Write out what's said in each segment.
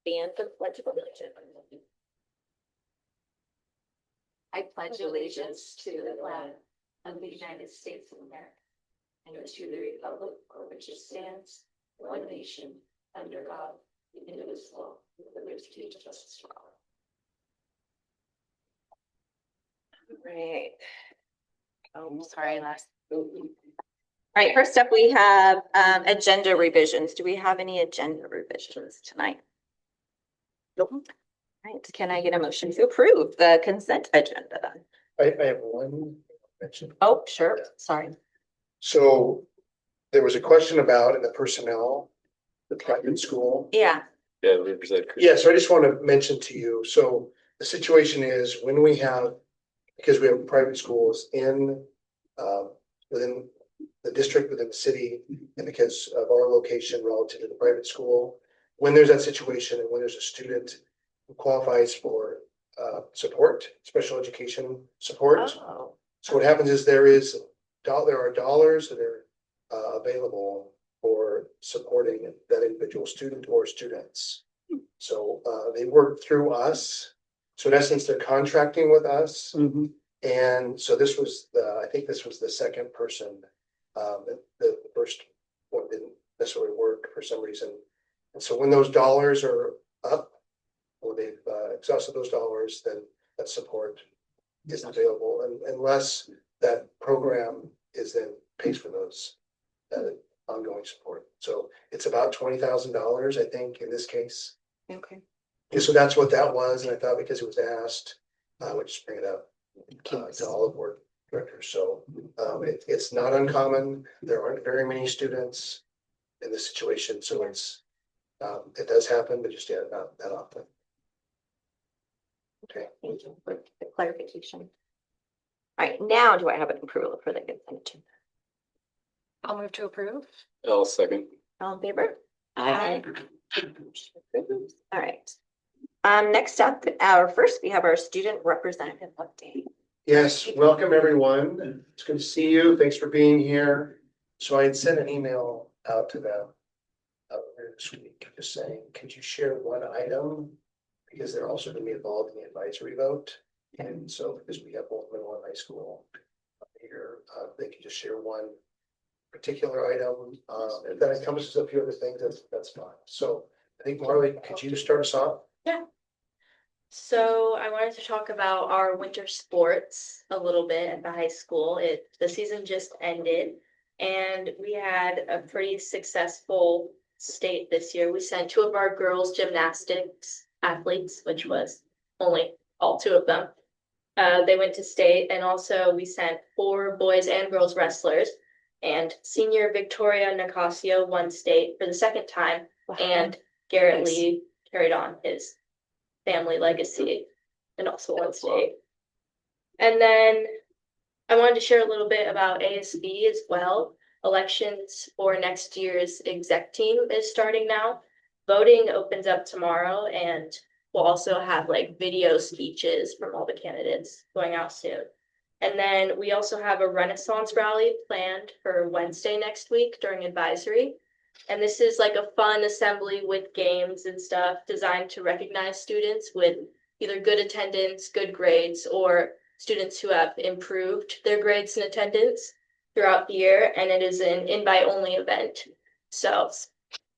Stand for the Pledge of Allegiance. I pledge allegiance to the flag of the United States of America and to the republic for which it stands, one nation, under God, indivisible, with liberty and justice for all. Right. Oh, sorry, last. All right, first up, we have agenda revisions. Do we have any agenda revisions tonight? Nope. All right, can I get a motion to approve the consent agenda then? I have one mention. Oh, sure. Yeah. Sorry. So there was a question about in the personnel, the private school. Yeah. Yeah, we present. Yeah, so I just want to mention to you, so the situation is when we have, because we have private schools in, within the district, within the city, and because of our location relative to the private school, when there's that situation and when there's a student who qualifies for support, special education support. Oh. So what happens is there are dollars that are available for supporting that individual student or students. So they work through us. So in essence, they're contracting with us. Mm-hmm. And so this was I think this was the second person. The first one didn't necessarily work for some reason. And so when those dollars are up, or they've exhausted those dollars, then that support isn't available unless that program is then pays for those ongoing support. So it's about $20,000, I think, in this case. Okay. And so that's what that was, and I thought because it was asked, I would just bring it up to all of board directors. So it's not uncommon. There aren't very many students in this situation, so it's it does happen, but just not that often. Okay. Thank you for the clarification. All right, now do I have an approval for the consent agenda? I'll move to approve. I'll second. All in favor? Aye. All right. Next up, we have our student representative update. Yes, welcome everyone. It's good to see you. Thanks for being here. So I had sent an email out to them earlier this week, just saying, could you share one item? Because they're also going to be involved in the advisory vote. And so because we have both middle and high school here, they can just share one particular item. If that encompasses a few other things, that's fine. So I think Marley, could you start us off? Yeah. So I wanted to talk about our winter sports a little bit at the high school. The season just ended and we had a pretty successful state this year. We sent 2 of our girls gymnastics athletes, which was only all 2 of them. They went to state, and also we sent 4 boys and girls wrestlers, and senior Victoria Nicasio won state for the 2nd time. Wow. And Garrett Lee carried on his family legacy and also won state. And then I wanted to share a little bit about ASB as well. Elections for next year's exec team is starting now. Voting opens up tomorrow, and we'll also have like video speeches from all the candidates going out soon. And then we also have a Renaissance rally planned for Wednesday next week during advisory. And this is like a fun assembly with games and stuff designed to recognize students with either good attendance, good grades, or students who have improved their grades and attendance throughout the year. And it is an invite-only event. So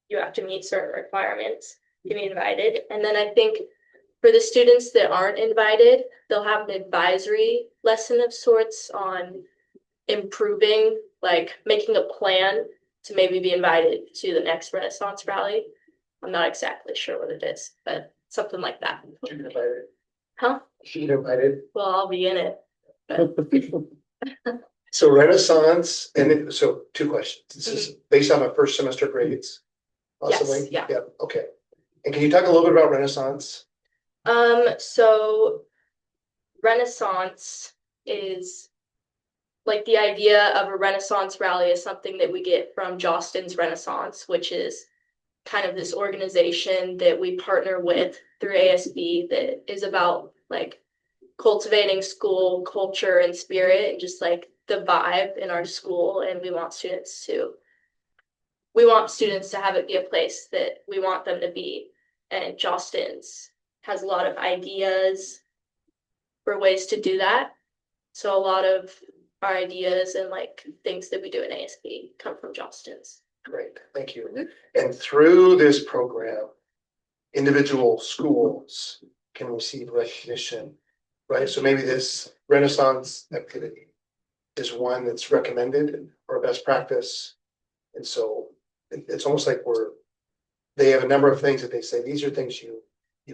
you have to meet certain requirements to be invited. And then I think for the students that aren't invited, they'll have an advisory lesson of sorts on improving, like making a plan to maybe be invited to the next Renaissance rally. I'm not exactly sure what it is, but something like that. Should be invited. Huh? Should be invited. Well, I'll be in it. But So Renaissance, and so 2 questions. This is based on my first semester grades. Possibly. Yes, yeah. Okay. And can you talk a little bit about Renaissance? So Renaissance is like the idea of a Renaissance rally is something that we get from Jostens Renaissance, which is kind of this organization that we partner with through ASB that is about like cultivating school culture and spirit and just like the vibe in our school. And we want students to have it be a place that we want them to be. and Jostens has a lot of ideas for ways to do that. So a lot of our ideas and like things that we do in ASB come from Jostens. Great, thank you. And through this program, individual schools can receive recognition, right? So maybe this Renaissance activity is one that's recommended or best practice. And so it's almost like they have a number of things that they say, these are things you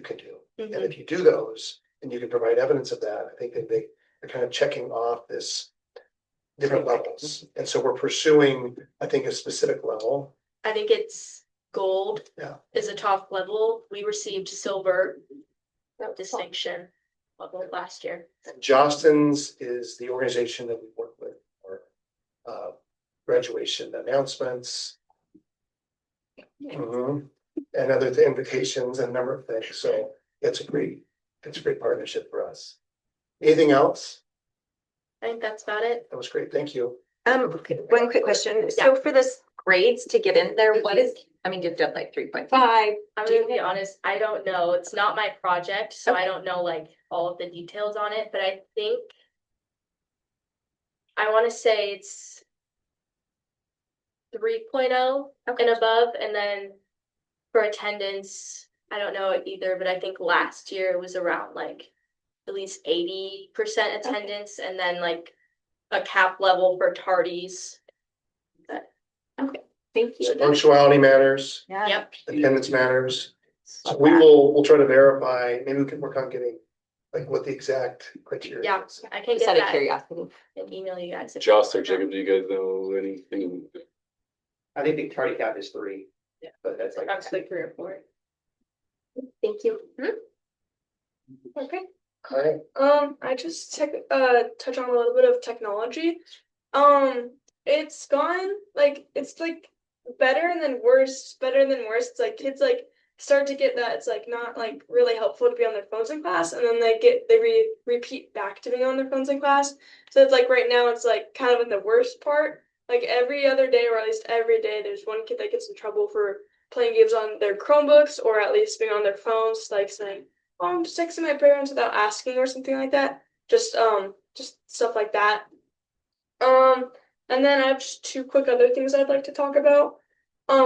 can do. And if you do those, and you can provide evidence of that, I think that they're kind of checking off this different levels. And so we're pursuing, I think, a specific level. I think it's gold Yeah. is a top level. We received silver distinction level last year. And Jostens is the organization that we work with for graduation announcements. And other invitations and a number of things. So it's a great partnership for us. Anything else? I think that's about it. That was great. Thank you. One quick question. So for this grades to get in there, what is, I mean, you've done like 3.5. I'm gonna be honest, I don't know. It's not my project, so I don't know like all of the details on it, but I think I want to say it's 3.0 and above, and then for attendance, I don't know it either, but I think last year it was around like at least 80% attendance, and then like a cap level for tardies. Okay, thank So you. punctuality matters, Yeah. Yep. attendance matters. So we'll try to verify, maybe we can work on getting like what the exact criteria Yeah, is. I can Just get out of that curiosity. and email you guys. if Joss or you want. Jacob, do you guys know anything? I think the tardy cap is 3. Yeah. But that's like. That's like 3 or 4. Thank you. Okay. Alright, I just touch on a little bit of technology. It's gone it's like better and then worse, better than worse. It's like kids like start to get that it's like not like really helpful to be on their phones in class, and then they repeat back to being on their phones in class. So it's like right now it's like kind of in the worst part. Like every other day, or at least every day, there's one kid that gets in trouble for playing games on their Chromebooks, or at least being on their phones, like saying, "Oh, I'm just texting my parents," without asking or something like that. Just stuff like that. And then I have just 2 quick other things I'd like to talk about.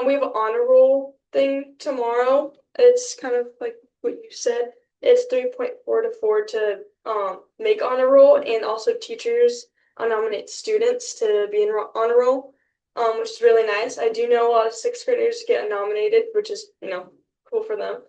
We have an honor roll thing tomorrow. It's kind of like what you said. It's 3.4 to 4 to make honor roll, and also teachers nominate students to be in honor roll, which is really nice. I do know a lot of 6th graders get nominated, which is cool for them.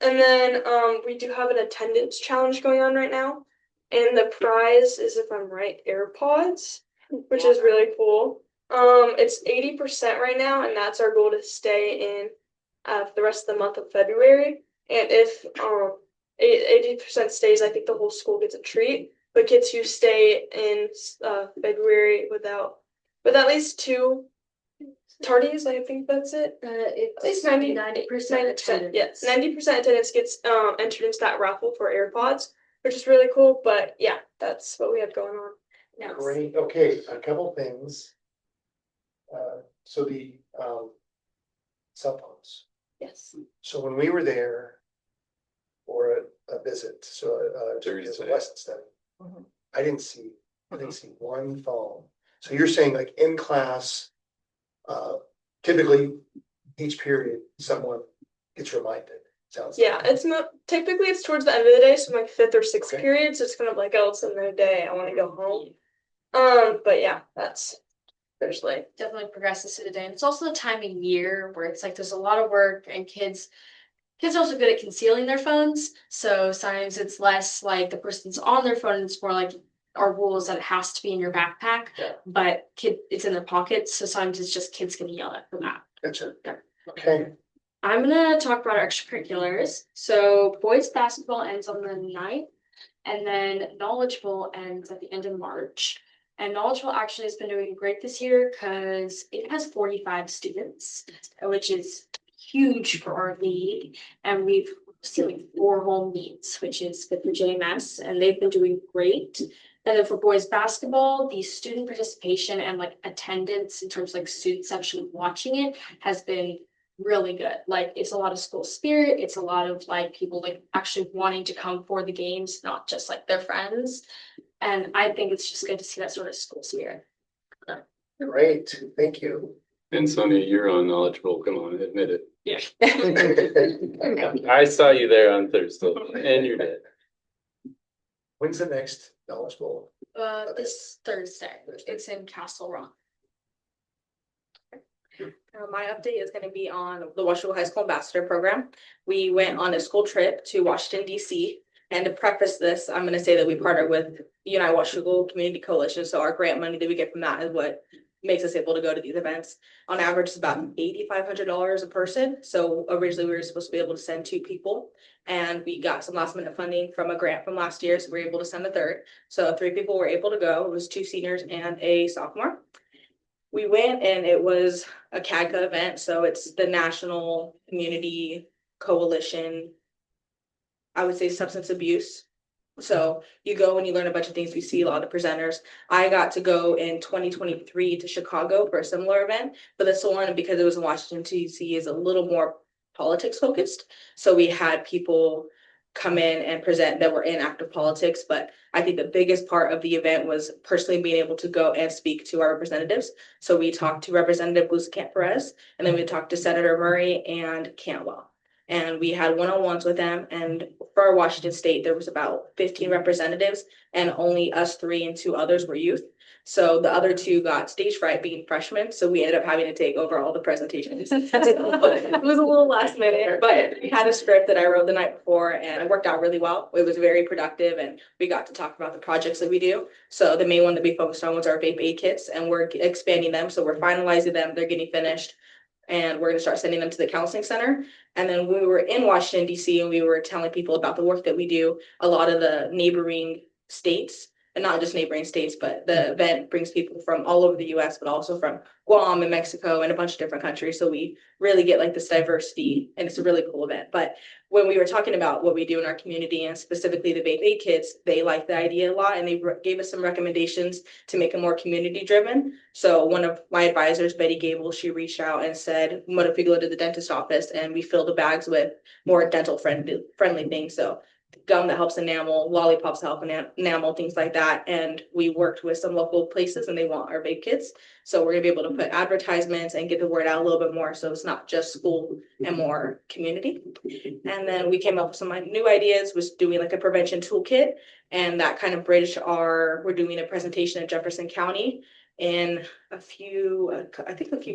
And then we do have an attendance challenge going on right now, and the prize is, if I'm right, AirPods, which is really cool. It's 80% right now, and that's our goal to stay in for the rest of the month of February. And if 80% stays, I think the whole school gets a treat. But kids who stay in February with at least 2 tardies, I think that's it. At least 90% attendance. Yes, 90% attendance gets entered into that raffle for AirPods, which is really cool. But yeah, that's what we have going on. No. great. Okay, a couple things. So the cell phones. Yes. So when we were there for a visit, so Thursday. a lesson study, Mhm. I didn't see one phone. So you're saying like in class, typically each period, someone gets reminded, sounds like. Yeah, typically it's towards the end of the day, so like 5th or 6th Okay. period. So it's kind of like, oh, it's another day, I want to go home. But yeah, that's usually. Definitely progresses through the day. And it's also the time of year where it's like there's a lot of work, and kids are also good at concealing their phones. So sometimes it's less like the person's on their phone, it's more like our rule is that it has to be in your backpack. Yeah. But it's in their pockets. So sometimes it's just kids getting yelled at for that. Gotcha. Yeah. Okay, I'm gonna talk about our extracurriculars. So boys basketball ends on the 9th, and then knowledgeable ends at the end of March. And knowledgeable actually has been doing great this year because it has 45 students, which is huge for our league. And we've seen like 4 home meets, which is good for JMS, and they've been doing great. And then for boys basketball, the student participation and like attendance in terms of like students actually watching it has been really good. Like it's a lot of school spirit. It's a lot of like people like actually wanting to come for the games, not just like their friends. And I think it's just good to see that sort of school spirit. Great, thank you. And Sonia, you're on knowledgeable, come on, admit it. Yeah. I saw you there on Thursday, and you did. When's the next Knowledge Bowl? This Thursday, it's in Castle Rock. My update is gonna be on the Washington High School Ambassador Program. We went on a school trip to Washington DC. And to preface this, I'm gonna say that we partnered with United Washington Community Coalition, so our grant money that we get from that is what makes us able to go to these events. On average, it's about $8,500 a person. So originally, we were supposed to be able to send 2 people. And we got some last minute funding from a grant from last year, so we were able to send a third. So 3 people were able to go. It was 2 seniors and a sophomore. We went and it was a CAGCA event, so it's the National Community Coalition, I would say substance abuse. So you go and you learn a bunch of things. We see a lot of presenters. I got to go in 2023 to Chicago for a similar event, but this one, because it was in Washington DC, is a little more politics focused. So we had people come in and present that were in active politics, but I think the biggest part of the event was personally being able to go and speak to our representatives. So we talked to Representative Camp Perez, and then we talked to Senator Murray and Cantwell. And we had one-on-ones with them. And for Washington State, there was about 15 representatives, and only us 3 and 2 others were youth. So the other 2 got stage fright being freshmen. So we ended up having to take over all the presentations. It was a little last minute, but we had a script that I wrote the night before, and it worked out really well. It was very productive, and we got to talk about the projects that we do. So the main one that we focused on was our vape aid kits, and we're expanding them. So we're finalizing them. They're getting finished. And we're gonna start sending them to the counseling center. And then we were in Washington DC and we were telling people about the work that we do. A lot of the neighboring states, and not just neighboring states, but the event brings people from all over the US, but also from Guam and Mexico and a bunch of different countries. So we really get like this diversity, and it's a really cool event. But when we were talking about what we do in our community and specifically the vape aid kids, they liked the idea a lot, and they gave us some recommendations to make it more community driven. So one of my advisors, Betty Gable, she reached out and said, what if we go to the dentist office and we fill the bags with more dental friendly things? So gum that helps enamel, lollipops that help enamel, things like that. And we worked with some local places and they want our vape kits. So we're gonna be able to put advertisements and get the word out a little bit more. So it's not just school and more community. And then we came up with some new ideas, was doing like a prevention toolkit. And that kind of bridged we're doing a presentation in Jefferson County in a few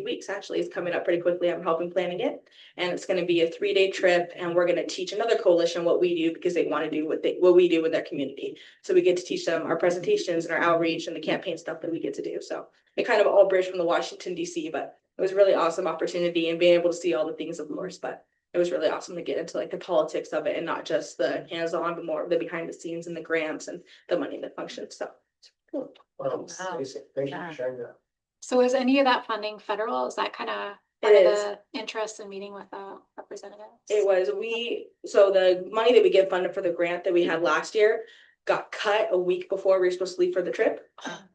weeks. Actually, it's coming up pretty quickly. I'm helping planning it, and it's going to be a 3-day trip, and we're going to teach another coalition what we do, because they want to do what we do with their community. So we get to teach them our presentations and our outreach and the campaign stuff that we get to do. So it kind of all bridged from the Washington DC, but it was a really awesome opportunity, and being able to see all the things, of course, but it was really awesome to get into like the politics of it and not just the hands-on, but more of the behind the scenes and the grants and the money that functions. So it's cool. Wow, amazing. Thank you for sharing that. So is any of that funding federal? Is that kind of It part of is. the interest in meeting with representatives? It was, so the money that we get funded for the grant that we had last year got cut a week before we were supposed to leave for the trip.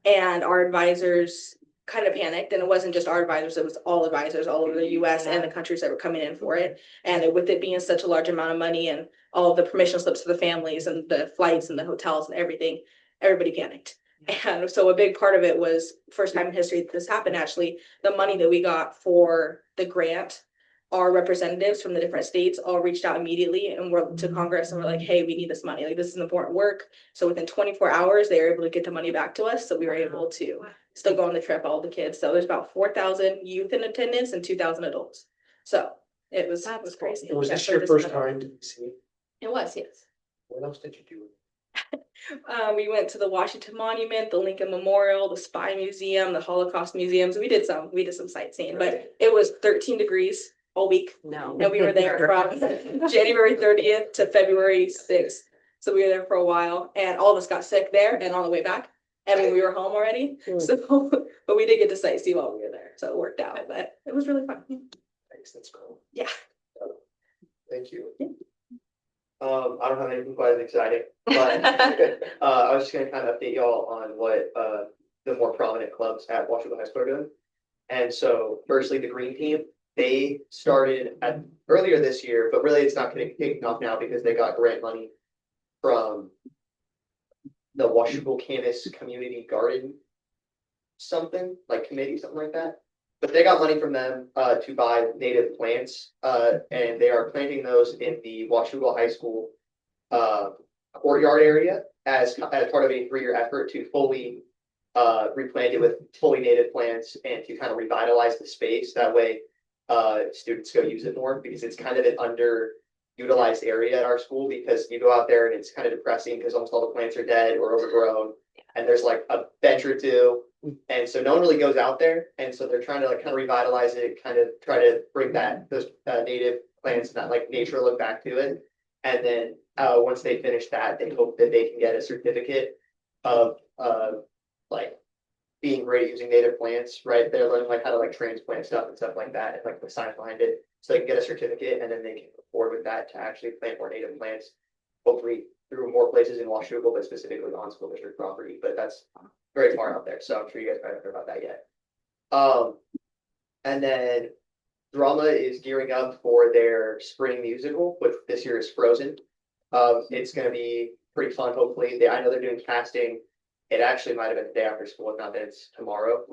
And our advisors kind of panicked, and it wasn't just our advisors, it was all advisors all over the US and the countries that were coming in for it. And with it being such a large amount of money and all of the permission slips for the families and the flights and the hotels and everything, everybody panicked. And so a big part of it was, first time in history that this happened, actually, the money that we got for the grant, our representatives from the different states all reached out immediately and were to Congress and were like, hey, we need this money. Like, this is important work. So within 24 hours, they were able to get the money back to us. So we were able to still go on the trip, all the kids. So there's about 4,000 youth in attendance and 2,000 adults. So it was crazy. Was Yeah, this so your this first is- time to see? It was, yes. What else did you do? We went to the Washington Monument, the Lincoln Memorial, the Spy Museum, the Holocaust Museums. We did some sightseeing, but it was 13 degrees all week. No. And we were there from January 30th to February 6th. So we were there for a while, and all of us got sick there and on the way back. And when we were home already. So, but we did get to sightsee while we were there. So it worked out, but it was really fun. Thanks, that's cool. Yeah. Thank you. I don't have anything quite as exciting, but I was just gonna kind of update y'all on what the more prominent clubs at Washington High School are doing. And so firstly, the green team, They started earlier this year, but really it's not getting taken off now because they got grant money from the Washougal Campus Community Garden something, like committee, something like that. But they got money from them to buy native plants, and they are planting those in the Washougal High School courtyard area as part of a 3-year effort to fully replant it with fully native plants and to kind of revitalize the space. That way, students go use it more because it's kind of an underutilized area at our school, because you go out there and it's kind of depressing because almost all the plants are dead or overgrown, and there's like a bench or two. And so no one really goes out there, and so they're trying to like kind of revitalize it, kind of try to bring back those native plants and that like nature look back to it. And then once they finish that, they hope that they can get a certificate of like being great at using native plants, right? They're learning like how to like transplant stuff and stuff like that, and like the science behind it, so they can get a certificate, and then they can afford with that to actually plant more native plants, hopefully through more places in Washougal, but specifically on school district property. But that's very far out there, so I'm sure you guys probably haven't heard about that yet. And then drama is gearing up for their spring musical, which this year is Frozen. It's going to be pretty fun. Hopefully, I know they're doing casting. It actually might have been the day after school, if not that it's tomorrow.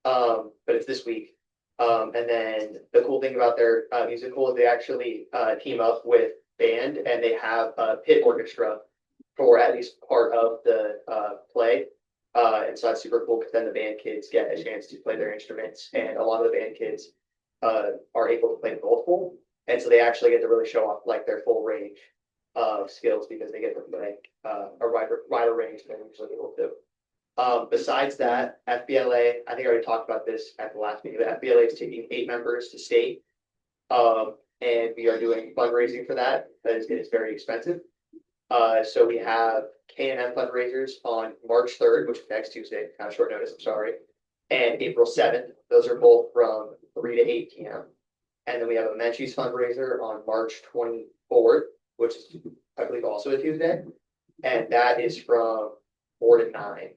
But it's this week. And then the cool thing about their musical is they actually team up with band, and they have a pit orchestra for at least part of the play. And so that's super cool because then the band kids get a chance to play their instruments, and a lot of the band kids are able to play both full. And so they actually get to really show off like their full range of skills because they get to play a wider range than they're usually able to. Besides that, FBLA, I think I already talked about this at the last meeting, but FBLA is taking 8 members to state. And we are doing fundraising for that because it is very expensive. So we have K&M fundraisers on March 3rd, which is next Tuesday, kind of short notice, I'm sorry, and April 7th. Those are both from 3 to 8 p.m. And then we have a Menchie's fundraiser on March 24th, which is, I believe, also a Tuesday. And that is from 4 to 9.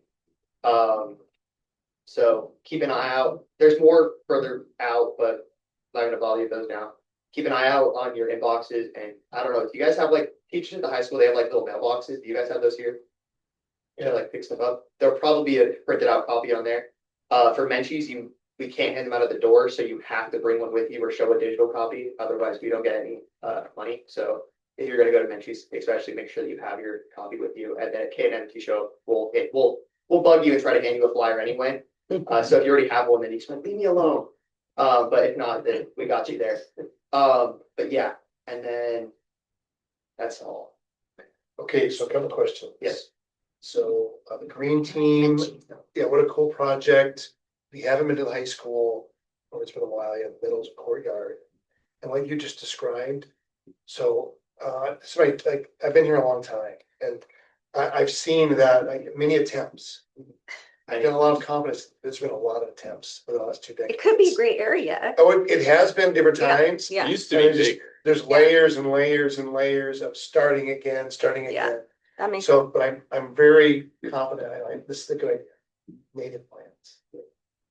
So keep an eye out. There's more further out, but I'm not going to bother you with those now. Keep an eye out on your inboxes. And I don't know, if you guys have like teachers at the high school, they have like little mailboxes. Do you guys have those here? Yeah, like pick stuff up. There'll probably be a printed out copy on there. For Menchie's, we can't hand them out at the door, so you have to bring one with you or show a digital copy. Otherwise, we don't get any money. So if you're going to go to Menchie's, especially make sure that you have your copy with you. And then at K&M show, we'll bug you and try to hand you a flyer anyway. So if you already have one, then you just leave me alone. But if not, then we got you there. But yeah, and then that's all. Okay, so a couple questions. Yes. So the green team, yeah, what a cool project. We haven't been to the high school, or it's been a while, yeah, the middle's courtyard. And like you just described, so it's right, like I've been here a long time, and I've seen that like many attempts. I've got a lot of confidence. There's been a lot of attempts for the last 2 decades. It could be a great area. Oh, it has been different Yeah, times. yeah. It used to be And just- bigger. There's layers and layers and layers of starting again. Yeah. That makes So, but I'm very confident. This is a good idea. Native plants.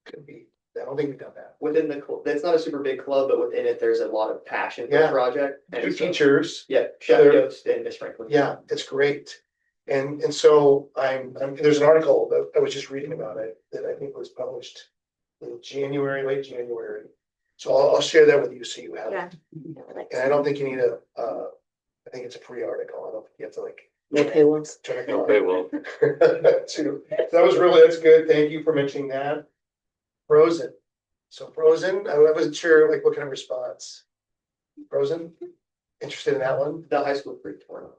Could be. I don't think we've done that. Within the club, that's not a super big club, but within it, there's a lot of passion for Yeah. the project. Two And so, teachers. yeah, Chef They're- Yost and Miss Franklin. Yeah, it's great. And so there's an article that I was just reading about it that I think was published in January, late January. So I'll share that with you so you have Yeah. it. And I don't think you need I think it's a free article. I don't think you have to like. Okay, well, Okay, well, So that's good. Thank you for mentioning that. Frozen. So Frozen, I wasn't sure like what kind of response. Frozen? Interested in that one? The high school free tournament.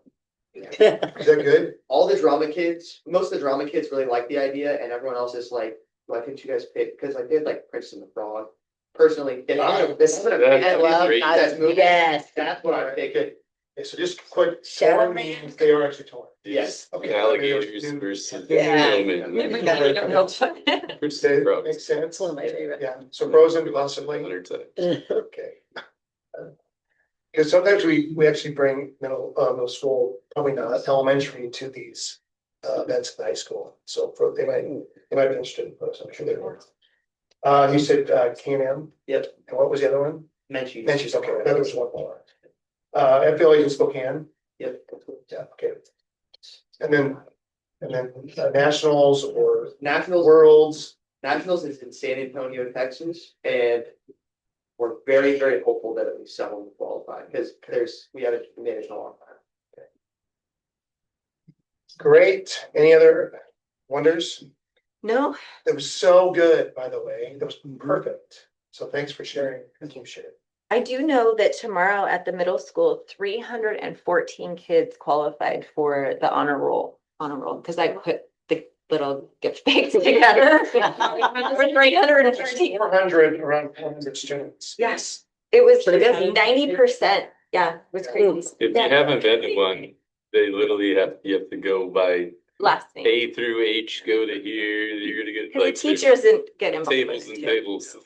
Is that good? All the drama kids, most of the drama kids really like the idea, and everyone else is like, why couldn't you guys pick? Because like they had like Princess and the Frog. Personally, if I'm gonna, this is a That's that's movie. yes. That's what I'm thinking. Okay, so just quick, Shadow torn means they are actually torn. Yes. Okay. alligators versus Yeah. gentlemen. Versus That frogs. makes sense. It's one of my favorite. Yeah, so Frozen possibly, 100 times. okay. Because sometimes we actually bring middle school, probably not elementary, to these events at the high school. So they might be interested in Frozen, I'm sure they were. You said, Can-Am, Yep, and what was the other one? Menchie's. Menchie's, okay, I thought there was one more. FLA in Spokane, Yep. yeah, okay. And then, nationals or Nationals, worlds, Nationals is in San Antonio, Texas, and we're very, very hopeful that at least someone will qualify, because we haven't managed in a long time. great, any other wonders? No, It was so good, by the way, that was perfect, so thanks for sharing, thank you, Shay. I do know that tomorrow at the middle school, 314 kids qualified for the honor roll, because I put the little gift bags together. For 313. 400, around 400 students. Yes, it was Pretty good. 90%. Yeah, it was crazy. If you haven't been to one, they literally you have to go by Last thing. A through H, go to here, you're gonna get Because the like there's teachers didn't get involved. tables and tables.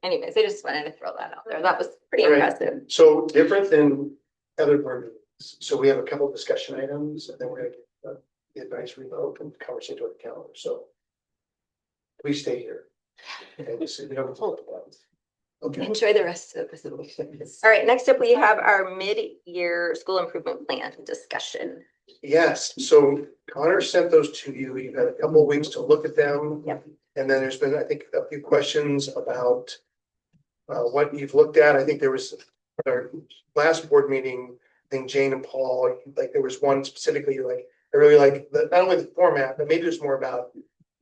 Anyways, I just wanted to throw that out there. That was pretty All right. impressive. So different than other board meetings, so we have a couple of discussion items, and then we're gonna get the advisory vote and conversation with the calendar, so. Please stay here. And just, we don't hold it. Okay. Enjoy the rest of the. All right, next up, we have our mid-year school improvement plan discussion. Yes, so Connor sent those to you. You've had a couple of weeks to look at them. Yep. And then there's been, I think, a few questions about what you've looked at. I think there was our last board meeting, I think Jane and Paul, like there was one specifically, like, I really like not only the format, but maybe there's more about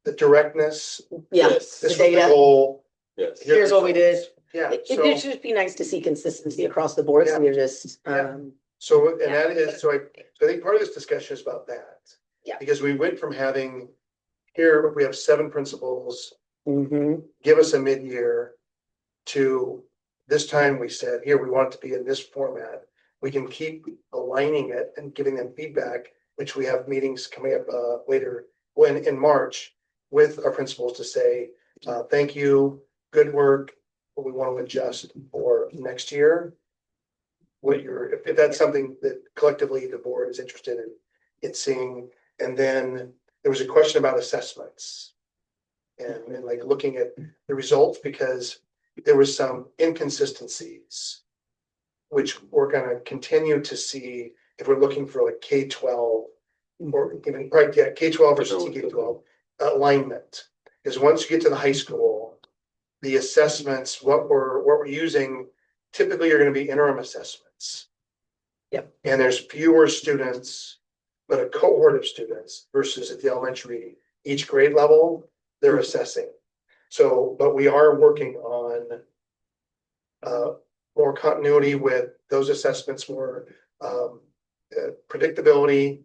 the directness. Yeah, This the was the data. goal. Yes. Here's what we did. Yeah, It should be nice to see consistency across the board, so you're just, so, and that is, so I think part of this discussion is about that. Yeah. Because we went from having, here, we have 7 principals, mhm. give us a mid-year, to this time we said, here, we want it to be in this format. We can keep aligning it and giving them feedback, which we have meetings coming up later, in March, with our principals to say, thank you, good work, but we want to adjust for next year. If that's something that collectively the board is interested in seeing. And then there was a question about assessments. And like looking at the results, because there was some inconsistencies, which we're gonna continue to see if we're looking for like K-12 or even, right, yeah, K-12 versus K-12 alignment. Because once you get to the high school, the assessments, what we're using, typically are gonna be interim assessments. Yep. And there's fewer students, but a cohort of students versus at the elementary, each grade level, they're assessing. So, but we are working on more continuity with those assessments, more predictability.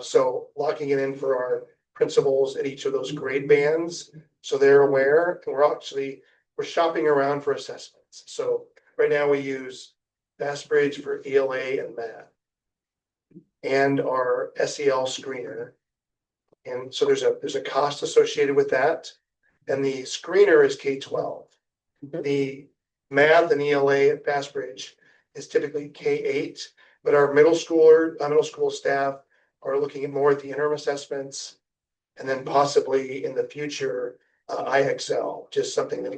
So locking it in for our principals at each of those grade bands, so they're aware, and we're shopping around for assessments. So right now we use Fastbridge for ELA and math, and our SEL screener. And so there's a cost associated with that. And the screener is K-12. Mhm. The math and ELA at Fastbridge is typically K-8, but our middle school staff are looking at more at the interim assessments. And then possibly in the future, IXL, just something that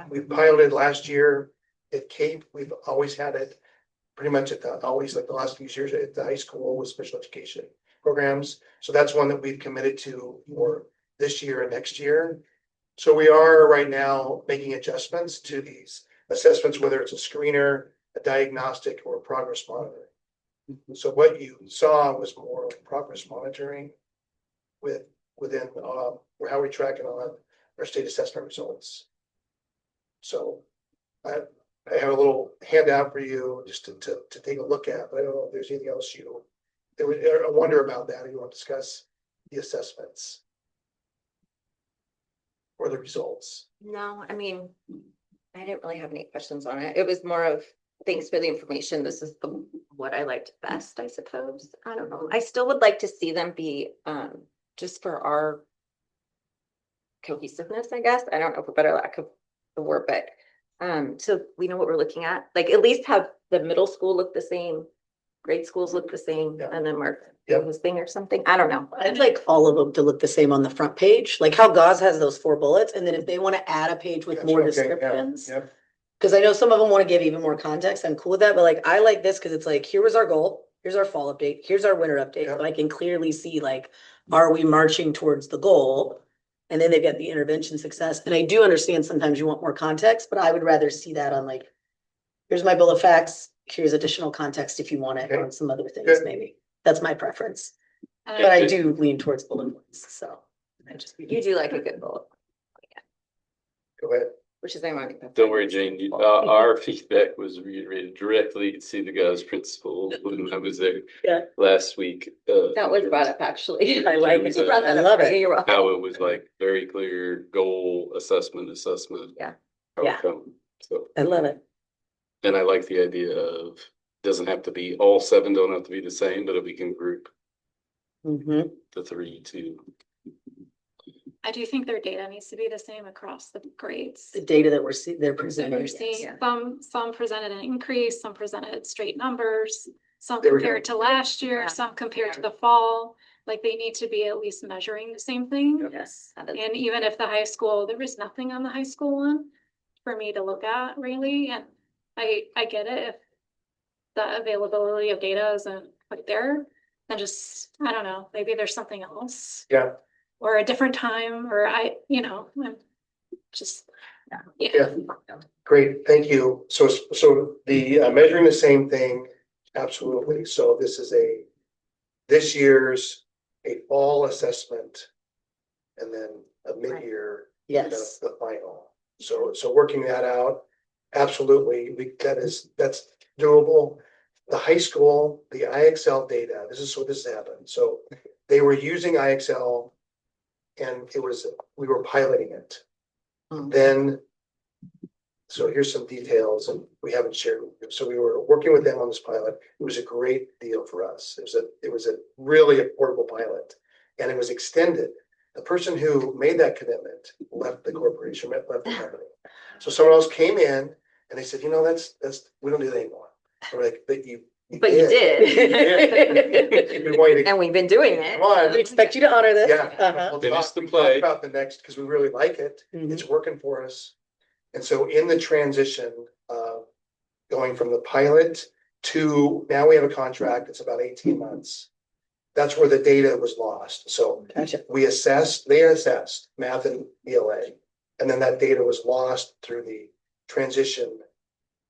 we piloted last year at Cape. We've always had it pretty much always like the last few years at the high school with special education programs. So that's one that we've committed to for this year and next year. So we are right now making adjustments to these assessments, whether it's a screener, a diagnostic, or progress monitoring. So what you saw was more like progress monitoring within how we track it on our state assessment results. So I have a little handout for you just to take a look at, but I don't know if there's anything else I wonder about that. You want to discuss the assessments or the results? No, I mean, I didn't really have any questions on it. It was more of, thanks for the information. This is what I liked best, I suppose. I don't know. I still would like to see them be, just for our cohesiveness, I guess. I don't know for better lack of the word, but so we know what we're looking at. Like at least have the middle school look the same, grade schools look the same Yeah. and then Mark Yep. his thing or something. I don't know. I'd like all of them to look the same on the front page, like how Gauze has those 4 bullets, and then if they want to add a page with Gotcha, more okay, yeah, descriptions. Yep, Cause I know some of them want to give even more context. I'm cool with that, but like, I like this because it's like, here was our goal. Here's our fall update. Here's our winter update. Yep. So I can clearly see like, are we marching towards the goal? And then they've got the intervention success. And I do understand sometimes you want more context, but I would rather see that on like, here's my bill of facts. Here's additional context if you want it Okay. on some other things, Good. maybe. That's my preference. And But I do lean towards bullet points, so. I just. You do like a good bullet, go ahead. which is ironic. Don't worry, Jane. Our feedback was reiterated directly to the guy's principal when I was there. Yeah. Last week. That was brought up, actually. I like it. You brought that I up, love right? it. You're welcome. How it was like very clear goal assessment. Yeah. Yeah. Outcome. So, I love it. and I like the idea of, doesn't have to be, all 7 don't have to be the same, but if we can group Mhm. the 3 to. I do think their data needs to be the same across the grades. The data that they're We're presenting. seeing yeah. some presented an increase, some presented straight numbers, some There we go. compared to last year, Yeah. some compared to the fall. Like they need to be at least measuring the same thing. Yes. that is- And even if the high school, there was nothing on the high school one for me to look at really, and I get it if the availability of data isn't quite there, then just, I don't know, maybe there's something else. Yeah. Or a different time, or I'm just, yeah. Yeah. Great, thank you. So the measuring the same thing, absolutely. So this year's a fall assessment and then a mid-year. Yes. The final. So working that out, absolutely, that's doable. The high school, the IXL data, this happened. So they were using IXL and we were piloting it. Mhm. Then, so here's some details and we haven't shared with you. So we were working with them on this pilot. It was a great deal for us. It was a really affordable pilot and it was extended. The person who made that commitment left the corporation, left the company. So someone else came in and they said, that's, we don't do that anymore. We're like, but you did. We want you to, And we've been doing it. come on. We expect you to honor this. Yeah. Uh-huh. We'll Finish talk- the we play. talk about the next, because we really like it. Mhm. It's working for us. And so in the transition of going from the pilot to now we have a contract, it's about 18 months. That's where the data was lost. So Gotcha. they assessed math and ELA. And then that data was lost through the transition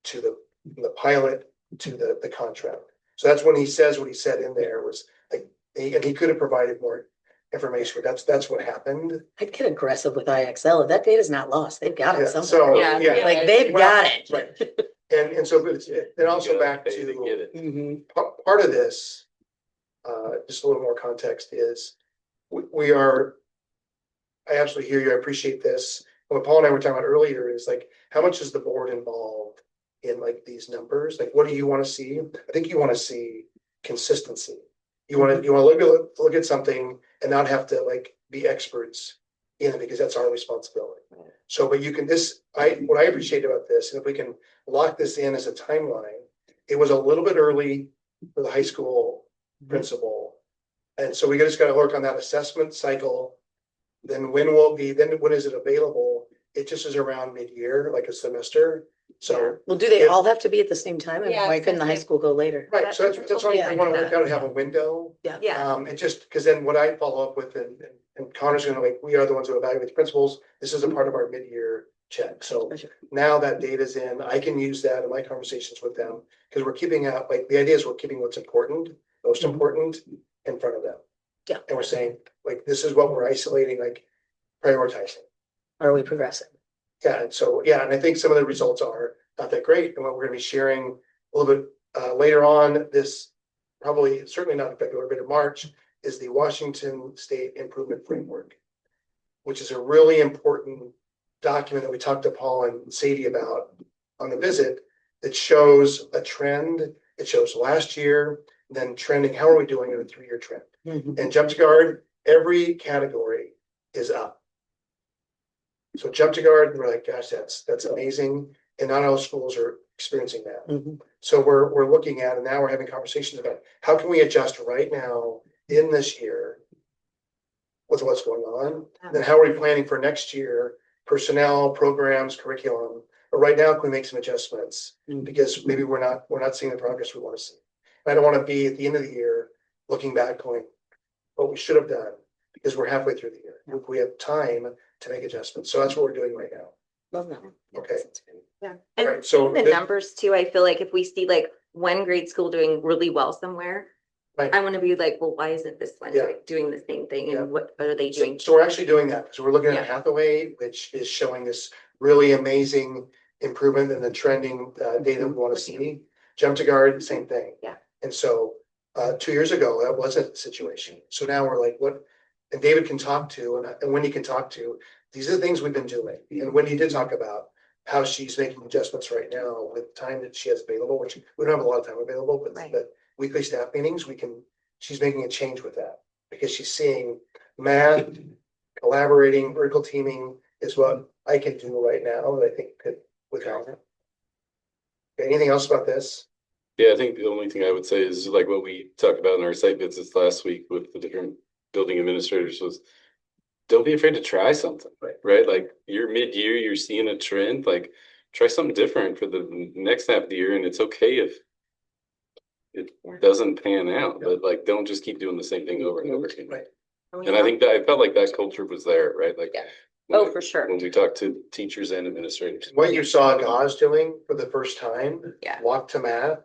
to the pilot to the contract. So that's when he says what he said in there was like, and he could have provided more information, but that's what happened. I'd get aggressive with IXL. If that data's not lost, they've got Yeah, it somewhere. so, Yeah. yeah. Like they've got it. Right. And so, but then also You gotta back pay to get it. Mhm. part of this, just a little more context is we are, I absolutely hear you. I appreciate this. What Paul and I were talking about earlier is like, how much is the board involved in like these numbers? Like, what do you want to see? I think you want to see consistency. You want to look at something and not have to like be experts in it because that's our responsibility. So, but you can what I appreciate about this, and if we can lock this in as a timeline, it was a little bit early for the high school principal. And so we just got to work on that assessment cycle. Then when is it available? It just is around mid-year, like a semester. So, Well, do they all have to be at the same time? And Yeah, why couldn't the high school go later? right, so that's why I want to work out to have a window. Yeah. It just, because then what I follow up with and Connor's gonna like, we are the ones who evaluate the principals. This is a part of our mid-year check. So Gotcha. now that data's in, I can use that in my conversations with them. Because we're keeping out, like, the idea is we're keeping what's important, most Mhm. important in front of them. Yeah. And we're saying, like, this is what we're isolating, like prioritizing. Are we progressing? Yeah, and so, yeah, and I think some of the results are not that great, and what we're gonna be sharing a little bit later on, this probably, certainly not in February, but in March, is the Washington State Improvement Framework, which is a really important document that we talked to Paul and Sadie about on the visit. It shows a trend, it shows last year, then trending, how are we doing in a 3-year trend? Mhm. And jump to guard, every category is up. So jump to guard, we're like, gosh, that's amazing. And not all schools are experiencing that. Mhm. So we're looking at, and now we're having conversations about how can we adjust right now in this year with what's going on, then how are we planning for next year, personnel, programs, curriculum. But right now, can we make some adjustments? Because maybe we're not seeing the progress we want to see. I don't want to be at the end of the year looking back going, what we should have done, because we're halfway through the year. We have time to make adjustments. So that's what we're doing right now. Love that. Okay. Yeah. All And right, so the this- numbers too, I feel like if we see like one grade school doing really well somewhere, Right. I want to be like, well, why isn't this one Yeah. doing the same thing? Yeah. And what are they doing? So we're actually doing that. So we're looking at Yeah. Hathaway, which is showing this really amazing improvement in the trending data we want to see. Jump to guard, same thing. Yeah. And so 2 years ago, that wasn't the situation. So now we're like, what? And David can talk to, and Wendy can talk to, these are the things we've been doing. And Wendy did talk about how she's making adjustments right now with time that she has available, which we don't have a lot of time available, but Right. the weekly staff meetings, she's making a change with that because she's seeing math, collaborating, vertical teaming is what I can do right now that I think could with help. Okay, anything else about this? Yeah, I think the only thing I would say is like what we talked about in our site visits last week with the different building administrators was don't be afraid to try something, right? Like you're mid-year, you're seeing a trend, like try something different for the next half of the year. And it's okay if it doesn't pan out, but like, don't just keep doing the same thing over and over again. Right. And I think that I felt like that culture was there, right? Like, Yeah. when Oh, I- for sure. When we talked to teachers and administrators. What you saw Gauze doing for the first time, Yeah. walk to math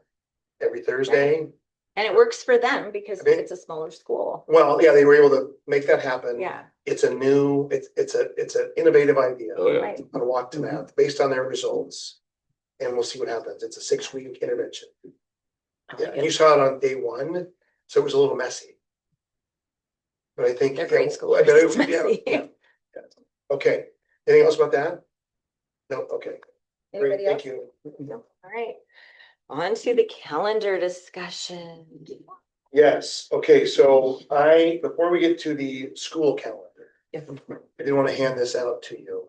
every Thursday. And it works for them because I mean- it's a smaller school. Well, yeah, they were able to make that happen. Yeah. It's a new, it's an innovative idea. Oh, yeah. Right. On walk to math based on their results. And we'll see what happens. It's a 6-week intervention. Yeah, and you saw it on day one, so it was a little messy. But I think. They're grade yeah, school. I bet it was- It's yeah, messy. yeah, yeah. Okay, anything else about that? No, okay, great, Anybody thank else? you. No. All right. On to the calendar discussion. Yes, okay, so before we get to the school calendar, I did want to hand this out to you.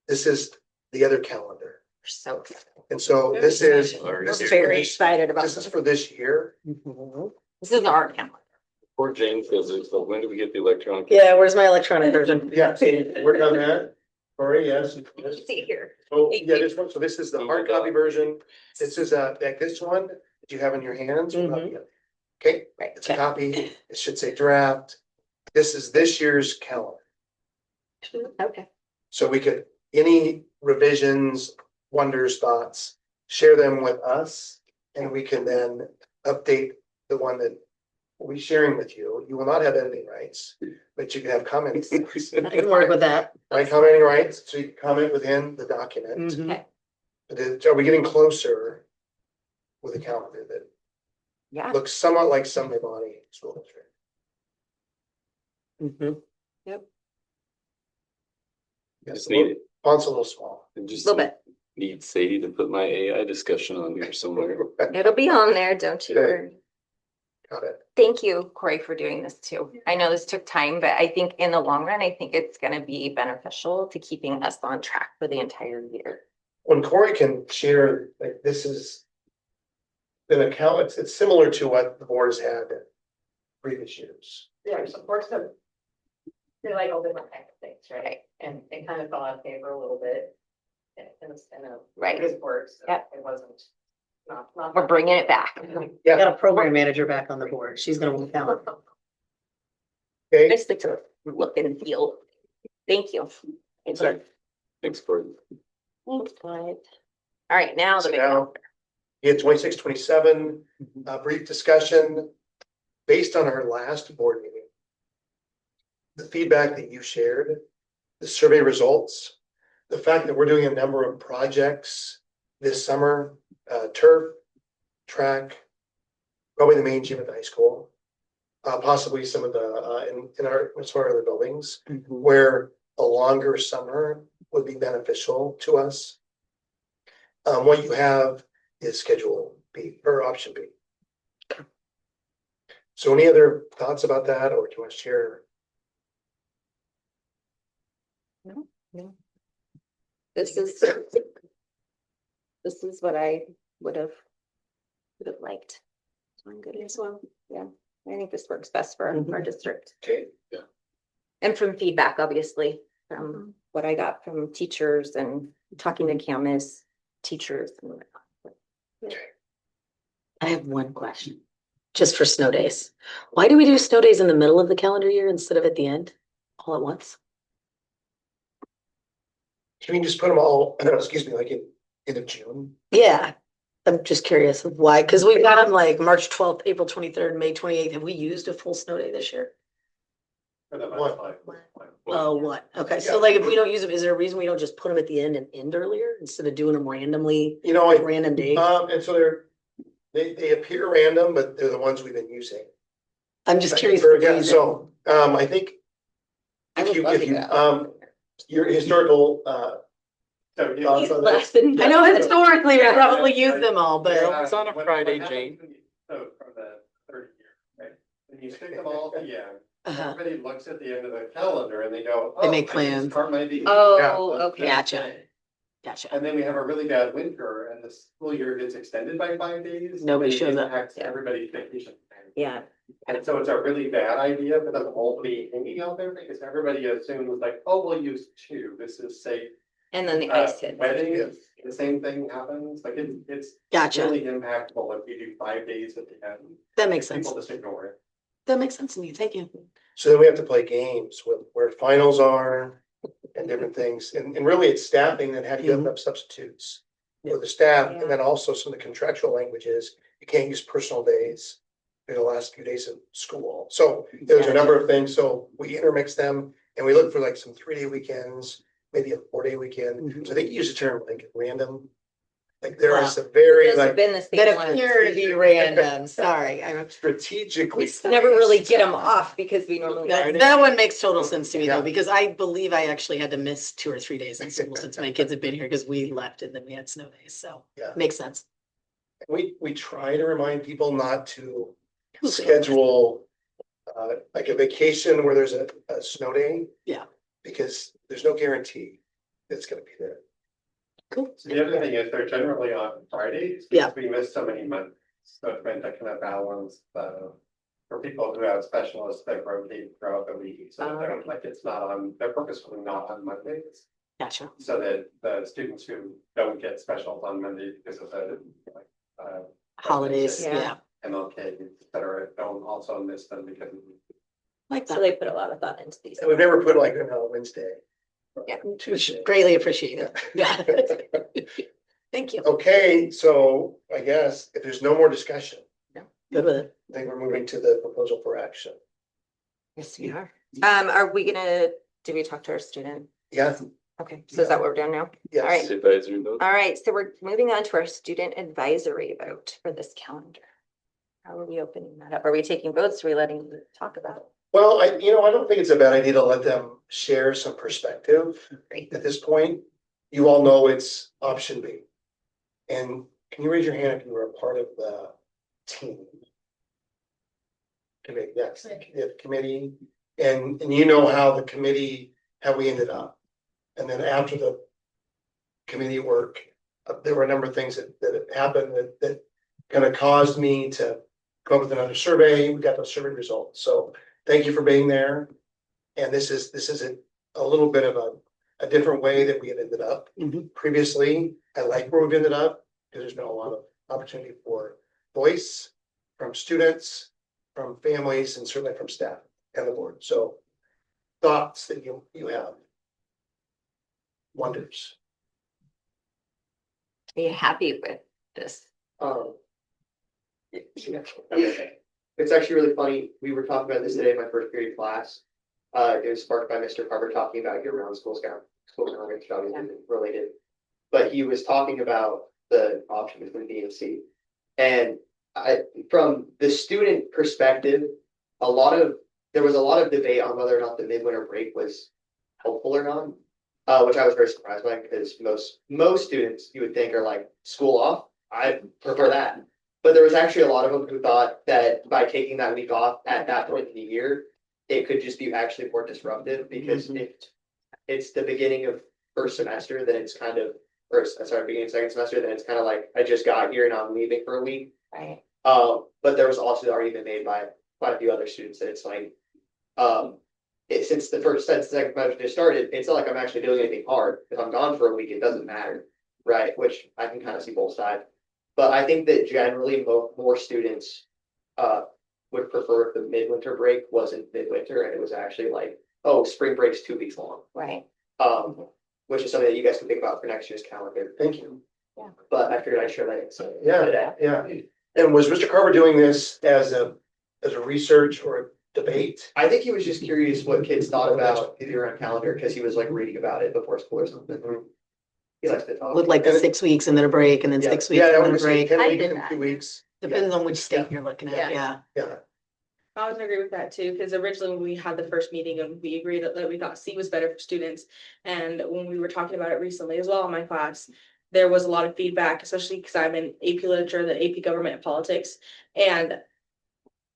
This is the other calendar, We're so excited. and so this is. We're this is very for this- excited about This is for this year. This is our calendar. Poor Jane says it's like, when do we get the electronic? Yeah, where's my electronic version? Yeah, work on that. Corey, yes. See here. Oh, yeah, this one, so this is the hard copy version. This is like this one that you have in your hands. Mhm. Okay, Right. it's a copy. It should say draft. This is this year's calendar. Okay. So we could, any revisions, wonders, thoughts, share them with us. And we can then update the one that we'll be sharing with you. You will not have editing rights, but you can have comments. I can work with that. Right, commenting rights, so you can comment within the document. Mhm. But are we getting closer with a calendar that Yeah. looks somewhat like some Nebani school district? Mhm. Just need it. Font's a little small. I just Little bit. need Sadie to put my AI discussion on here somewhere. It'll be on there, don't you Okay. worry. Got it. Thank you, Corey, for doing this too. I know this took time, but I think in the long run, I think it's gonna be beneficial to keeping us on track for the entire year. When Corey can share, like, this is an account, it's similar to what the board has had in previous years. Yeah, supports them. They like all different kinds of things, right? And it kind of fell out of favor a little bit. And it's kind of. Right. Good work, so Yep. it wasn't, not. We're bringing it back. Yeah, Got a program manager back on the board. She's gonna work out. okay, Nice to look and feel. Thank you. Sorry. Thanks for Thanks, Clyde. All right, now So the big now- calendar. yeah, 26, 27, brief discussion based on our last board meeting. The feedback that you shared, the survey results, the fact that we're doing a number of projects this summer, turf, track, probably the main gym at the high school, possibly some of the, in our, as far as other buildings, where a longer summer would be beneficial to us. What you have is schedule B or option B. So any other thoughts about that, or do you want to share? This is what I would have would have liked. I'm good as well. Yeah, I think this works best for our district. Okay. And from feedback, obviously, from what I got from teachers and talking to campus teachers. And whatnot. I have one question, just for snow days. Why do we do snow days in the middle of the calendar year instead of at the end, all at once? Can we just put them all, excuse me, like in, end of June? Yeah, I'm just curious of why, because we've got them like March 12th, April 23rd, May 28th. Have we used a full snow day this year? Oh, what? Okay, so like if we don't use them, is there a reason we don't just put them at the end and end earlier instead of doing them randomly, You know, I, random days? and so they appear random, but they're the ones we've been using. I'm just curious. Yeah, so, I think I if would you, love if to you, go. your historical, thoughts on this? I know historically we probably use them all, but It's on a Friday, Jane. So from the third year, right? When you stick them all at the end, uh-huh. everybody looks at the end of the calendar and they go, They oh, make I plans. can start my vacation Oh, on okay. this Gotcha. day." Gotcha. And then we have a really bad winter and the school year gets extended by 5 days. Nobody and it shows up. impacts Yeah. everybody's vacation. Yeah. And so it's a really bad idea for them all to be hanging out there because everybody assumes like, oh, we'll use 2. This is safe. And then the ice hit. Weddings, the same thing happens. Like it's Gotcha. really impactful if you do 5 days at the end. That makes sense. People just ignore it. That makes sense to me. Thank you. So then we have to play games with where finals are and different things. And really it's staffing and how do you have enough substitutes for the staff? And then also some of the contractual languages, you can't use personal days in the last few days of school. So there's a number of things. So we intermix them and we look for like some 3-day weekends, maybe a 4-day weekend. So I think you use the term like random. Like there are Wow. some very Those have like been the same That ones. appear to be random. Sorry. I'm strategically. We never really get them off because we normally. That one makes total sense to me Yeah. though, because I believe I actually had to miss 2 or 3 days in school since my kids have been here because we left and then we had snow days. So Yeah. makes sense. We try to remind people not to schedule like a vacation where there's a snow day. Yeah. Because there's no guarantee it's gonna be there. Cool. So the other thing is they're generally on Fridays. Yeah. Because we miss so many months. So it's meant to kind of balance for people who have specialists that rotate throughout the week. So that they're like, it's not on, they're purposefully not on Mondays. Gotcha. So that the students who don't get specials on Monday because of the Holidays. Yeah. Yeah. MLK, et cetera, don't also miss them because of. Like So that. they put a lot of thought into these. And we've never put like on a Wednesday. Yeah. Tuesday. Greatly appreciate it. Yeah. Thank you. Okay, so I guess if there's no more discussion, Good with it. I think we're moving to the proposal for action. Yes, we are. Are we gonna, do we talk to our student? Yeah, Okay, so is that what we're doing now? yes. All right. Advisory vote. All right, so we're moving on to our student advisory vote for this calendar. How are we opening that up? Are we taking votes? Are we letting you talk about it? Well, I don't think it's a bad idea to let them share some perspective Great. at this point. You all know it's option B. And can you raise your hand if you were a part of the team? Committee, yes, the committee, and you know how the committee, how we ended up. And then after the committee work, there were a number of things that happened that kind of caused me to come up with another survey. We got those survey results, so thank you for being there. And this is a little bit of a different way that we had ended up previously. I like where we've ended up because there's been a lot of opportunity for voice from students, from families, and certainly from staff and the board. So thoughts that you have. Wonders. Are you happy with this? It's actually really funny. We were talking about this today in my first period class. It was sparked by Mr. Carver talking about year-round school government, obviously related. But he was talking about the option between B and C. And from the student perspective, there was a lot of debate on whether or not the midwinter break was helpful or not, which I was very surprised by because most students you would think are like school off. I prefer that. But there was actually a lot of them who thought that by taking that week off at that point in the year, it could just be actually more disruptive because if it's the beginning of first semester, then it's kind of, beginning of second semester, then it's kind of like, I just got here and I'm leaving for a week. Right. But there was also the argument made by quite a few other students that it's like, since the first and second semester just started, it's not like I'm actually doing anything hard. If I'm gone for a week, it doesn't matter, right? Which I can kind of see both sides. But I think that generally more students would prefer if the midwinter break wasn't midwinter and it was actually like, oh, spring break's 2 weeks long. Right. Which is something that you guys can think about for next year's calendar. Thank you. But I figured I'd share that. So Yeah, yeah. And was Mr. Carver doing this as a research or a debate? I think he was just curious what kids thought about the year-round calendar because he was like reading about it before school or something. Mhm. He likes to talk. With like the 6 weeks and then a break and then Yeah. 6 weeks Yeah, and I then a would say break. 10 I weeks did and that. 2 weeks. Depends on which state you're looking at, yeah. Yeah. I would agree with that too, because originally when we had the first meeting and we agreed that we thought C was better for students. And when we were talking about it recently as well in my class, there was a lot of feedback, especially because I'm in AP literature, the AP government and politics. And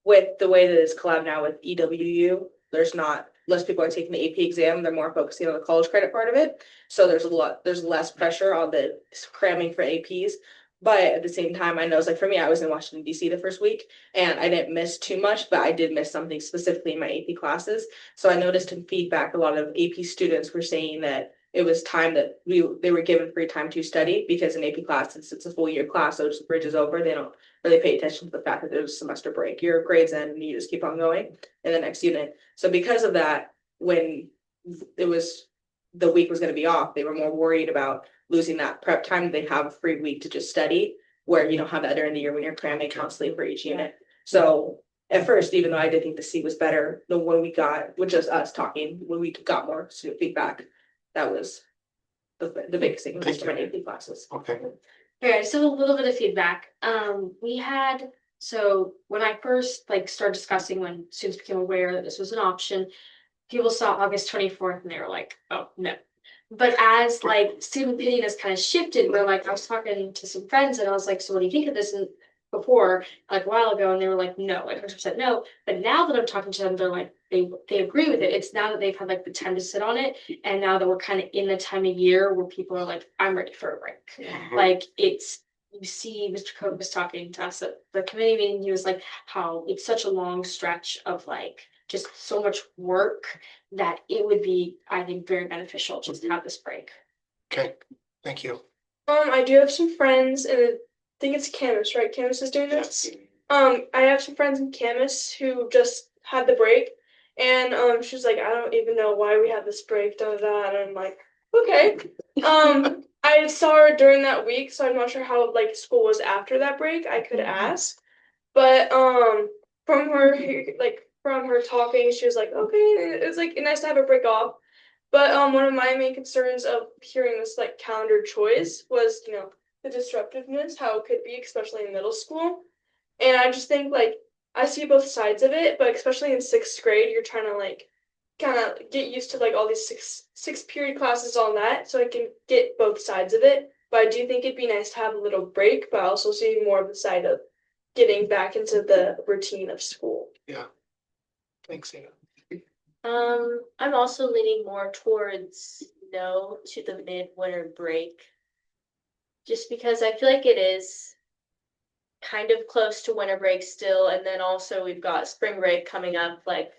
with the way that it's collab now with EWU, there's not less people are taking the AP exam, they're more focusing on the college credit part of it. So there's less pressure on the cramming for APs. But at the same time, I know it's like for me, I was in Washington DC the first week and I didn't miss too much, but I did miss something specifically in my AP classes. So I noticed in feedback, a lot of AP students were saying that it was time that they were given free time to study because in AP classes, it's a full year class, so the bridge is over. They don't really pay attention to the fact that there's a semester break. Your grades end and you just keep on going in the next unit. So because of that, when it was the week was going to be off, they were more worried about losing that prep time. They have a free week to just study, where you don't have that during the year when you're cramming constantly for each unit. So at first, even though I did think the C was better, the one we got, with just us talking, when we got more student feedback, that was the biggest thing, was my AP classes. Okay. Okay, so a little bit of feedback. We had, so when I first like started discussing, when students became aware that this was an option, people saw August 24th and they were like, oh, no. But as like student opinion has kind of shifted, where like I was talking to some friends and I was like, so what do you think of this? And before, like a while ago, and they were like, no, like 100% no. But now that I'm talking to them, they're like, they agree with it. It's now that they've had like the time to sit on it, and now that we're kind of in the time of year where people are like, I'm ready for a break. Like it's, you see, Mr. Cope was talking to us at the committee meeting. He was like, how it's such a long stretch of like just so much work that it would be, I think, very beneficial just to have this break. Okay, thank you. I do have some friends, and I think it's Camus, right? Camus is doing this. I have some friends in Camus who just had the break, and she's like, I don't even know why we had this break, da da da. And I'm like, okay. I saw her during that week, so I'm not sure how like school was after that break. I could ask, but from her from her talking, she was like, okay, it's like nice to have a break off. But one of my main concerns of hearing this like calendar choice was, the disruptiveness, how it could be, especially in middle school. And I just think like I see both sides of it, but especially in sixth grade, you're trying to like kind of get used to like all these six period classes on that, so I can get both sides of it. But I do think it'd be nice to have a little break, but I also see more of the side of getting back into the routine of school. Yeah. Thanks, Anna. I'm also leaning more towards no to the midwinter break. Just because I feel like it is kind of close to winter break still, and then also we've got spring break coming up like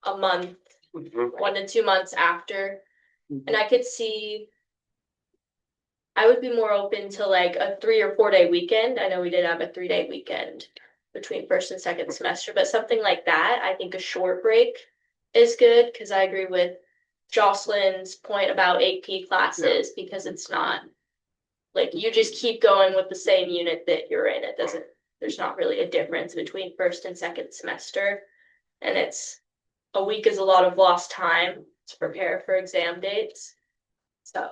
a month, 1 to 2 months after. And I could see I would be more open to like a 3 or 4 day weekend. I know we did have a 3-day weekend between first and second semester, but something like that, I think a short break is good, because I agree with Jocelyn's point about AP classes, because it's not like you just keep going with the same unit that you're in. There's not really a difference between first and second semester. And it's a week is a lot of lost time to prepare for exam dates. So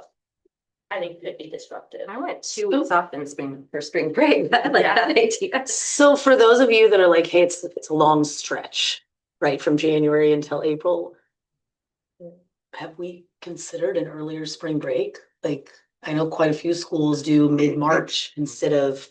I think it could be disruptive. I went 2 weeks off in spring break. I like that idea. So for those of you that are like, hey, it's a long stretch, right, from January until April, have we considered an earlier spring break? Like, I know quite a few schools do mid-March instead of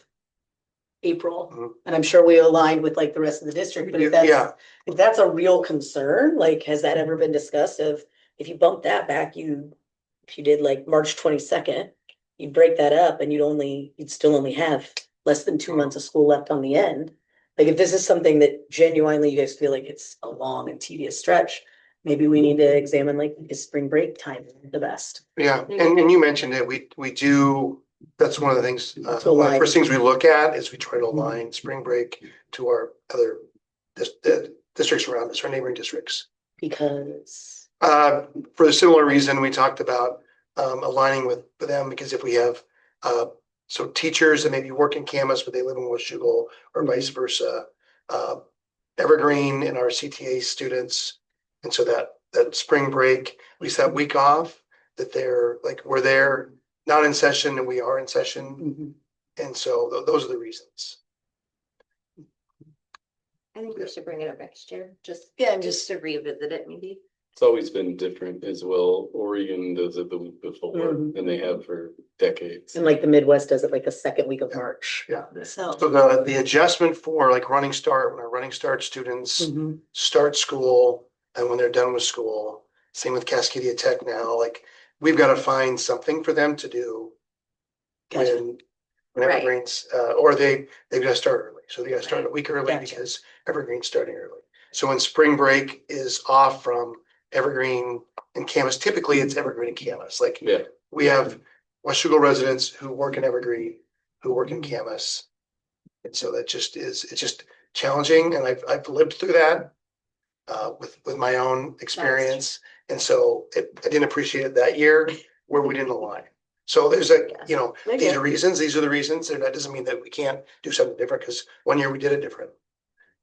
April. And I'm sure we aligned with like the rest of the district, but if that's a real concern, like, has that ever been discussed of if you bump that back, if you did like March 22nd, you'd break that up and you'd still only have less than 2 months of school left on the end. Like if this is something that genuinely you guys feel like it's a long and tedious stretch, maybe we need to examine like, is spring break time the best? Yeah, and you mentioned it, we do, that's one of the things, To one of the align. first things we look at is we try to align spring break to our other districts around us, our neighboring districts. Because, For a similar reason, we talked about aligning with them, because if we have so teachers that maybe work in Camas, but they live in Washougal, or vice versa. Evergreen and our CTA students, and so that spring break, at least that week off, that they're like, we're there, not in session, and we are in session, and so those are the reasons. I think we should bring it up next year, Yeah, just to revisit it maybe. It's always been different as well. Oregon does it the week before, Mhm. and they have for decades. and like the Midwest does it like the second week of March. Yeah. So. So the adjustment for like Running Start, when our Running Start students Mhm. start school and when they're done with school, same with Cascadia Tech now, like we've got to find something for them to do Gotcha. when Right. Evergreen's, or they've got to start early. So they got to start a week early Gotcha. because Evergreen's starting early. So when spring break is off from Evergreen and Camas, typically it's Evergreen and Camas. Like Yeah, we have Washougal residents who work in Evergreen, who work in Camas. And so that just is, it's just challenging, and I've lived through that with my own experience. And so I didn't appreciate it that year where we didn't align. So there's these are reasons, these are the reasons, and that doesn't mean that we can't do something different, because one year we did it different.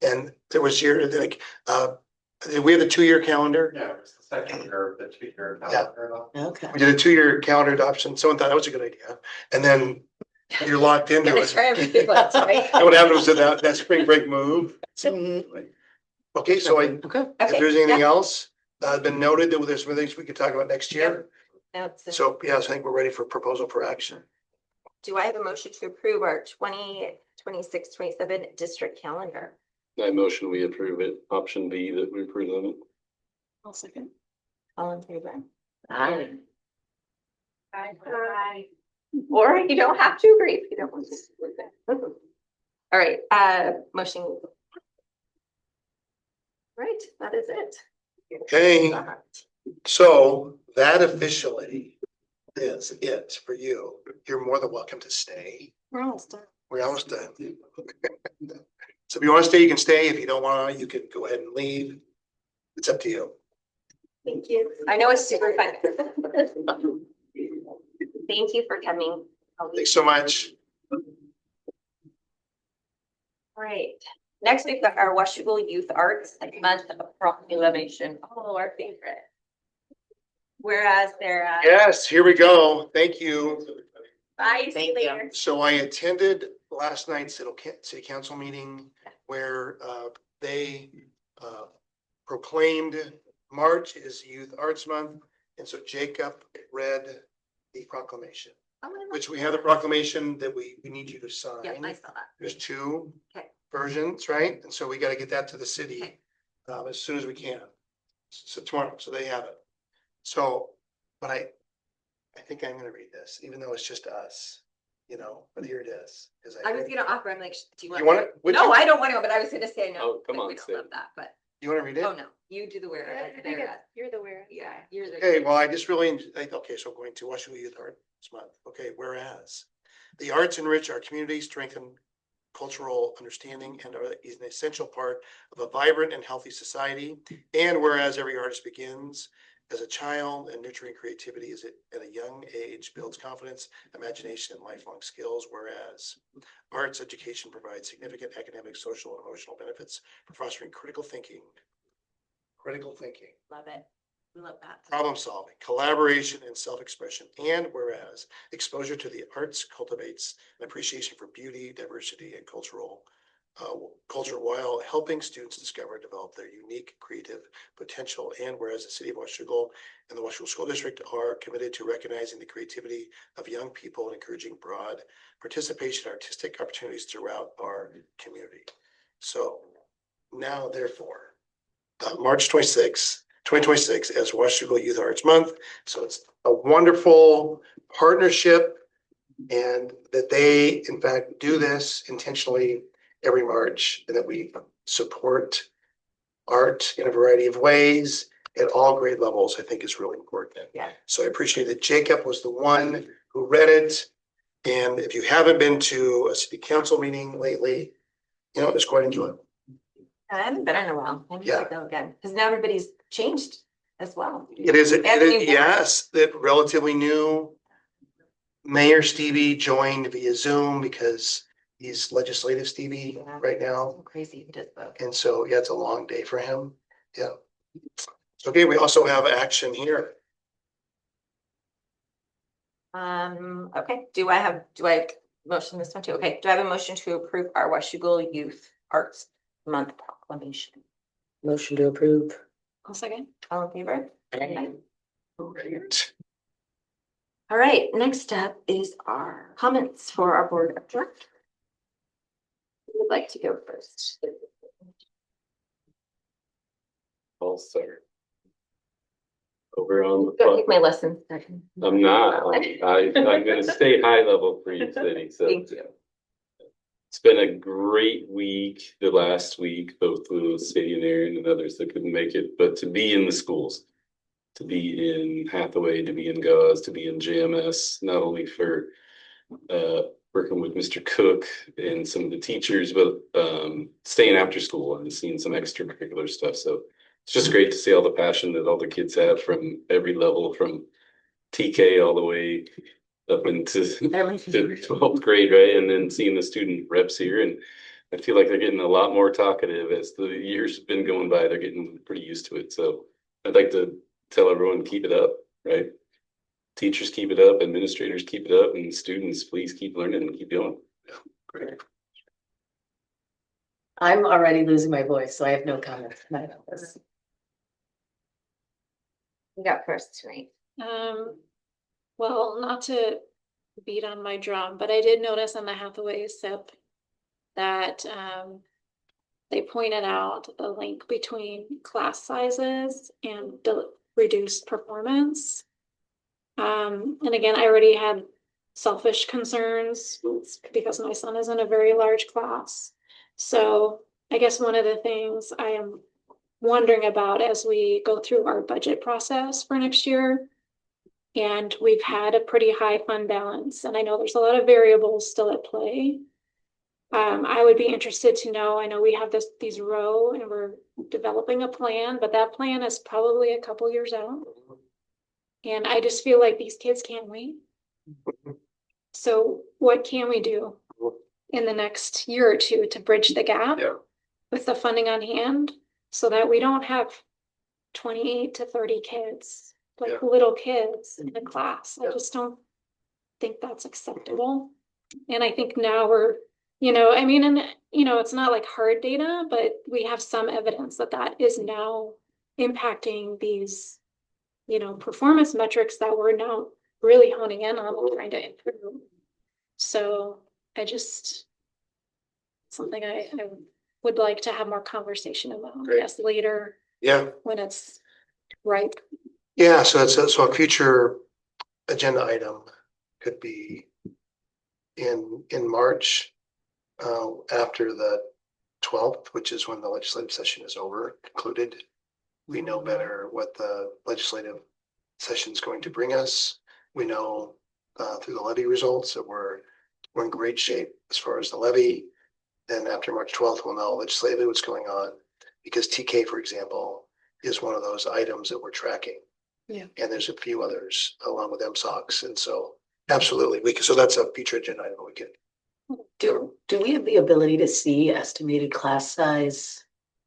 And there was year like, we have the 2-year calendar. Yeah, it's the second year of the 2-year Yeah. calendar. Okay. We did a 2-year calendar adoption. Someone thought that was a good idea. And then you're locked into Gotta it. try everything once, right? And what happened was that spring break move. Mhm. Okay, so Okay. if there's anything else, been noted that there's some things we could talk about next year. Now it's- So yes, I think we're ready for proposal for action. Do I have a motion to approve our 2026-27 district calendar? I motion we approve it. Option B that we presented. I'll second. All in favor? Aye. Or you don't have to agree if you don't want to. All right, motion. Right, that is it. Okay, so that officially is it for you. You're more than welcome to stay. We're almost done. We're almost done. So if you want to stay, you can stay. If you don't want to, you can go ahead and leave. It's up to you. Thank you. I know it's super fun. Thank you for coming. Thanks so much. All right, next we've got our Washougal Youth Arts Month Proclamation. Oh, our favorite. Whereas they're Yes, here we go. Thank you. bye, see you Thank you. later. So I attended last night's city council meeting where they proclaimed March is Youth Arts Month. And so Jacob read the proclamation, which we have the proclamation that we need you to sign. Yeah, I saw that. There's 2 Okay. versions, right? And so we got to get that to the city as soon as we can. So tomorrow, so they have it. So, but I think I'm gonna read this, even though it's just us, but here it is. I was gonna offer, I'm like, do you want? You want it? Would No, you? I don't want to, but I was gonna say no. Oh, come like, on, we don't say love it. that, but, You want to read it? oh no, you do the where. You're the where. Yeah, you're the. Okay, well, I just really, okay, so I'm going to Washougal Youth Arts Month. Okay, whereas the arts enrich our community, strengthen cultural understanding, and is an essential part of a vibrant and healthy society. And whereas every artist begins as a child, and nurturing creativity is at a young age builds confidence, imagination, and lifelong skills. Whereas arts education provides significant economic, social, and emotional benefits for fostering critical thinking. Love it. We love that. Problem solving, collaboration, and self-expression. And whereas exposure to the arts cultivates an appreciation for beauty, diversity, and culture while helping students discover and develop their unique creative potential. And whereas the city of Washougal and the Washougal School District are committed to recognizing the creativity of young people and encouraging broad participation in artistic opportunities throughout our community. So now, therefore, March 26th, 2026 as Washougal Youth Arts Month. So it's a wonderful partnership And that they, in fact, do this intentionally every March, and that we support art in a variety of ways at all grade levels, I think is really important. Yeah. So I appreciate that Jacob was the one who read it. And if you haven't been to a city council meeting lately, just go ahead and enjoy it. I haven't been in a while. I need Yeah. to go again, because now everybody's changed as well. It is, Anthony Board. yes, that relatively new. Mayor Stevie joined via Zoom because he's legislative Stevie Yeah. right now. So crazy he does both. And so, yeah, it's a long day for him. Yeah. Okay, we also have action here. Okay, do I motion this one too? Okay, do I have a motion to approve our Washougal Youth Arts Month proclamation? Motion to approve. I'll second. All in favor? Great. All right, next up is our comments for our board of directors. Who would like to go first? I'll start. Over on the Don't front. take my lessons. I'm not, I'm gonna stay high level for you, City, so. Thank you. It's been a great week, the last week, both with Sadie and Aaron and others that couldn't make it, but to be in the schools. To be in Hathaway, to be in Gauze, to be in JMS, not only for working with Mr. Cook and some of the teachers, but staying after school and seeing some extracurricular stuff. So it's just great to see all the passion that all the kids have from every level, from TK all the way up into to 12th grade, right? And then seeing the student reps here, and I feel like they're getting a lot more talkative as the years have been going by. They're getting pretty used to it. So I'd like to tell everyone to keep it up, right? Teachers keep it up, administrators keep it up, and students, please keep learning and keep going. Yeah, great. I'm already losing my voice, so I have no comment tonight on this. You got first tonight. Well, not to beat on my drum, but I did notice on the Hathaway SIP that they pointed out the link between class sizes and the reduced performance. And again, I already had selfish concerns because my son is in a very large class. So I guess one of the things I am wondering about as we go through our budget process for next year, and we've had a pretty high fund balance, and I know there's a lot of variables still at play. I would be interested to know, I know we have these row and we're developing a plan, but that plan is probably a couple years out. And I just feel like these kids can't wait. So what can we do in the next year or two to bridge the gap with the funding on hand so that we don't have 28 to 30 kids, like little kids in a class? I just don't think that's acceptable. And I think now we're, it's not like hard data, but we have some evidence that that is now impacting these performance metrics that we're now really honing in on trying to improve. So something I would like to have more conversation about, I guess, later. Yeah. When it's ripe. Yeah, so a future agenda item could be in March, after the 12th, which is when the legislative session is concluded. We know better what the legislative session is going to bring us. We know through the levy results that we're in great shape as far as the levy. Then after March 12th, we'll know legislatively what's going on, because TK, for example, is one of those items that we're tracking. Yeah. And there's a few others along with MSOX. And so absolutely, so that's a future agenda item we can. Do we have the ability to see estimated class size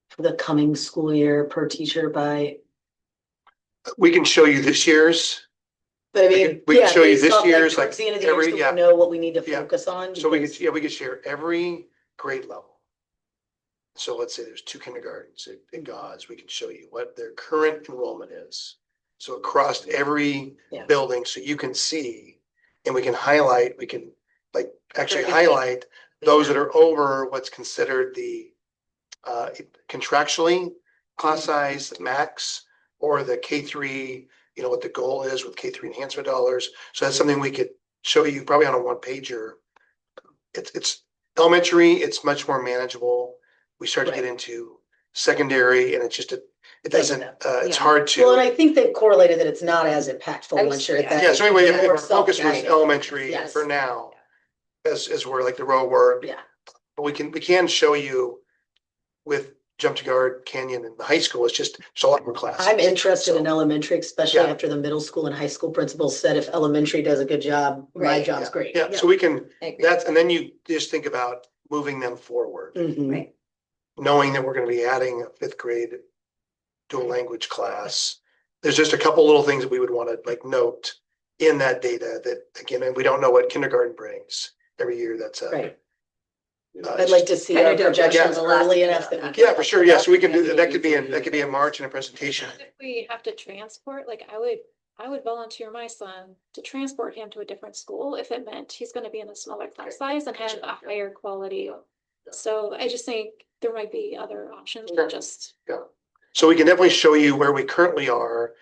for the coming school year per teacher by? We can show you this year's. But I mean, we can show you based this off, year's, towards the end of the every, year, so we know what we need to Yeah. focus on. So we because- could share every grade level. So let's say there's 2 kindergartens at Gauze, we can show you what their current enrollment is. So across every building, so you can see, and we can highlight, actually highlight those that are over what's considered the contractually class size max, or the K3, what the goal is with K3 enhancement dollars. So that's something we could show you probably on a one pager. It's elementary, it's much more manageable. We start to get Right. into secondary and it's just, it doesn't, it's Yeah. hard Well, and to. I think they've correlated that it's not as impactful once you're at that. Yeah, so anyway, age. if our More focus was self-guided. elementary Yes. for now, as where like the row work. Yeah. But we can show you with Jump to Guard, Canyon and the high school, it's just, there's a lot more classes. I'm interested in So, elementary, especially Yeah. after the middle school and high school principals said if elementary does a good job, my Right. job's great. Yeah, so we can, I agree. that's, and then you just think about moving them forward, Mhm. Right. knowing that we're gonna be adding a fifth grade dual language class. There's just a couple little things that we would want to like note in that data that, again, and we don't know what kindergarten brings every year. That's Right. uh, I'd like to see Kinda our don't projections get the early last enough bit that we of can. Yeah, for sure. Yeah, so we can do, that could be a March and a presentation. If we have to transport, like I would volunteer my son to transport him to a different school if it meant he's gonna be in a smaller class size and have a higher quality. So I just think there might be other options than just. So we can definitely show you where we currently are,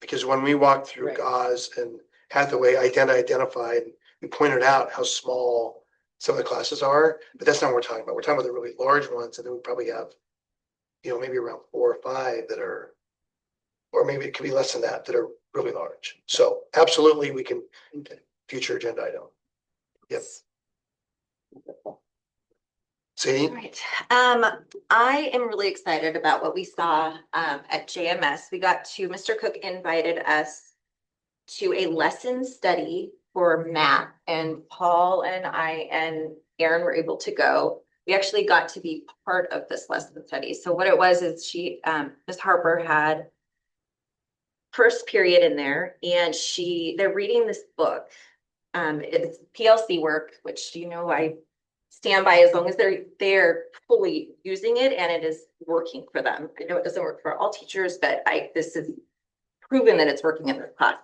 because when we walked through Right. Gauze and Hathaway identified, we pointed out how small some of the classes are, but that's not what we're talking about. We're talking about the really large ones, and then we probably have, maybe around 4 or 5 that are, or maybe it could be less than that are really large. So absolutely, we can, future agenda item. Yep. See? All right. I am really excited about what we saw at JMS. Mr. Cook invited us to a lesson study for math, and Paul and I and Aaron were able to go. We actually got to be part of this lesson study. So what it was is Ms. Harper had first period in there, and they're reading this book. It's PLC work, which I stand by as long as they're fully using it and it is working for them. I know it doesn't work for all teachers, but this is proven that it's working in their class.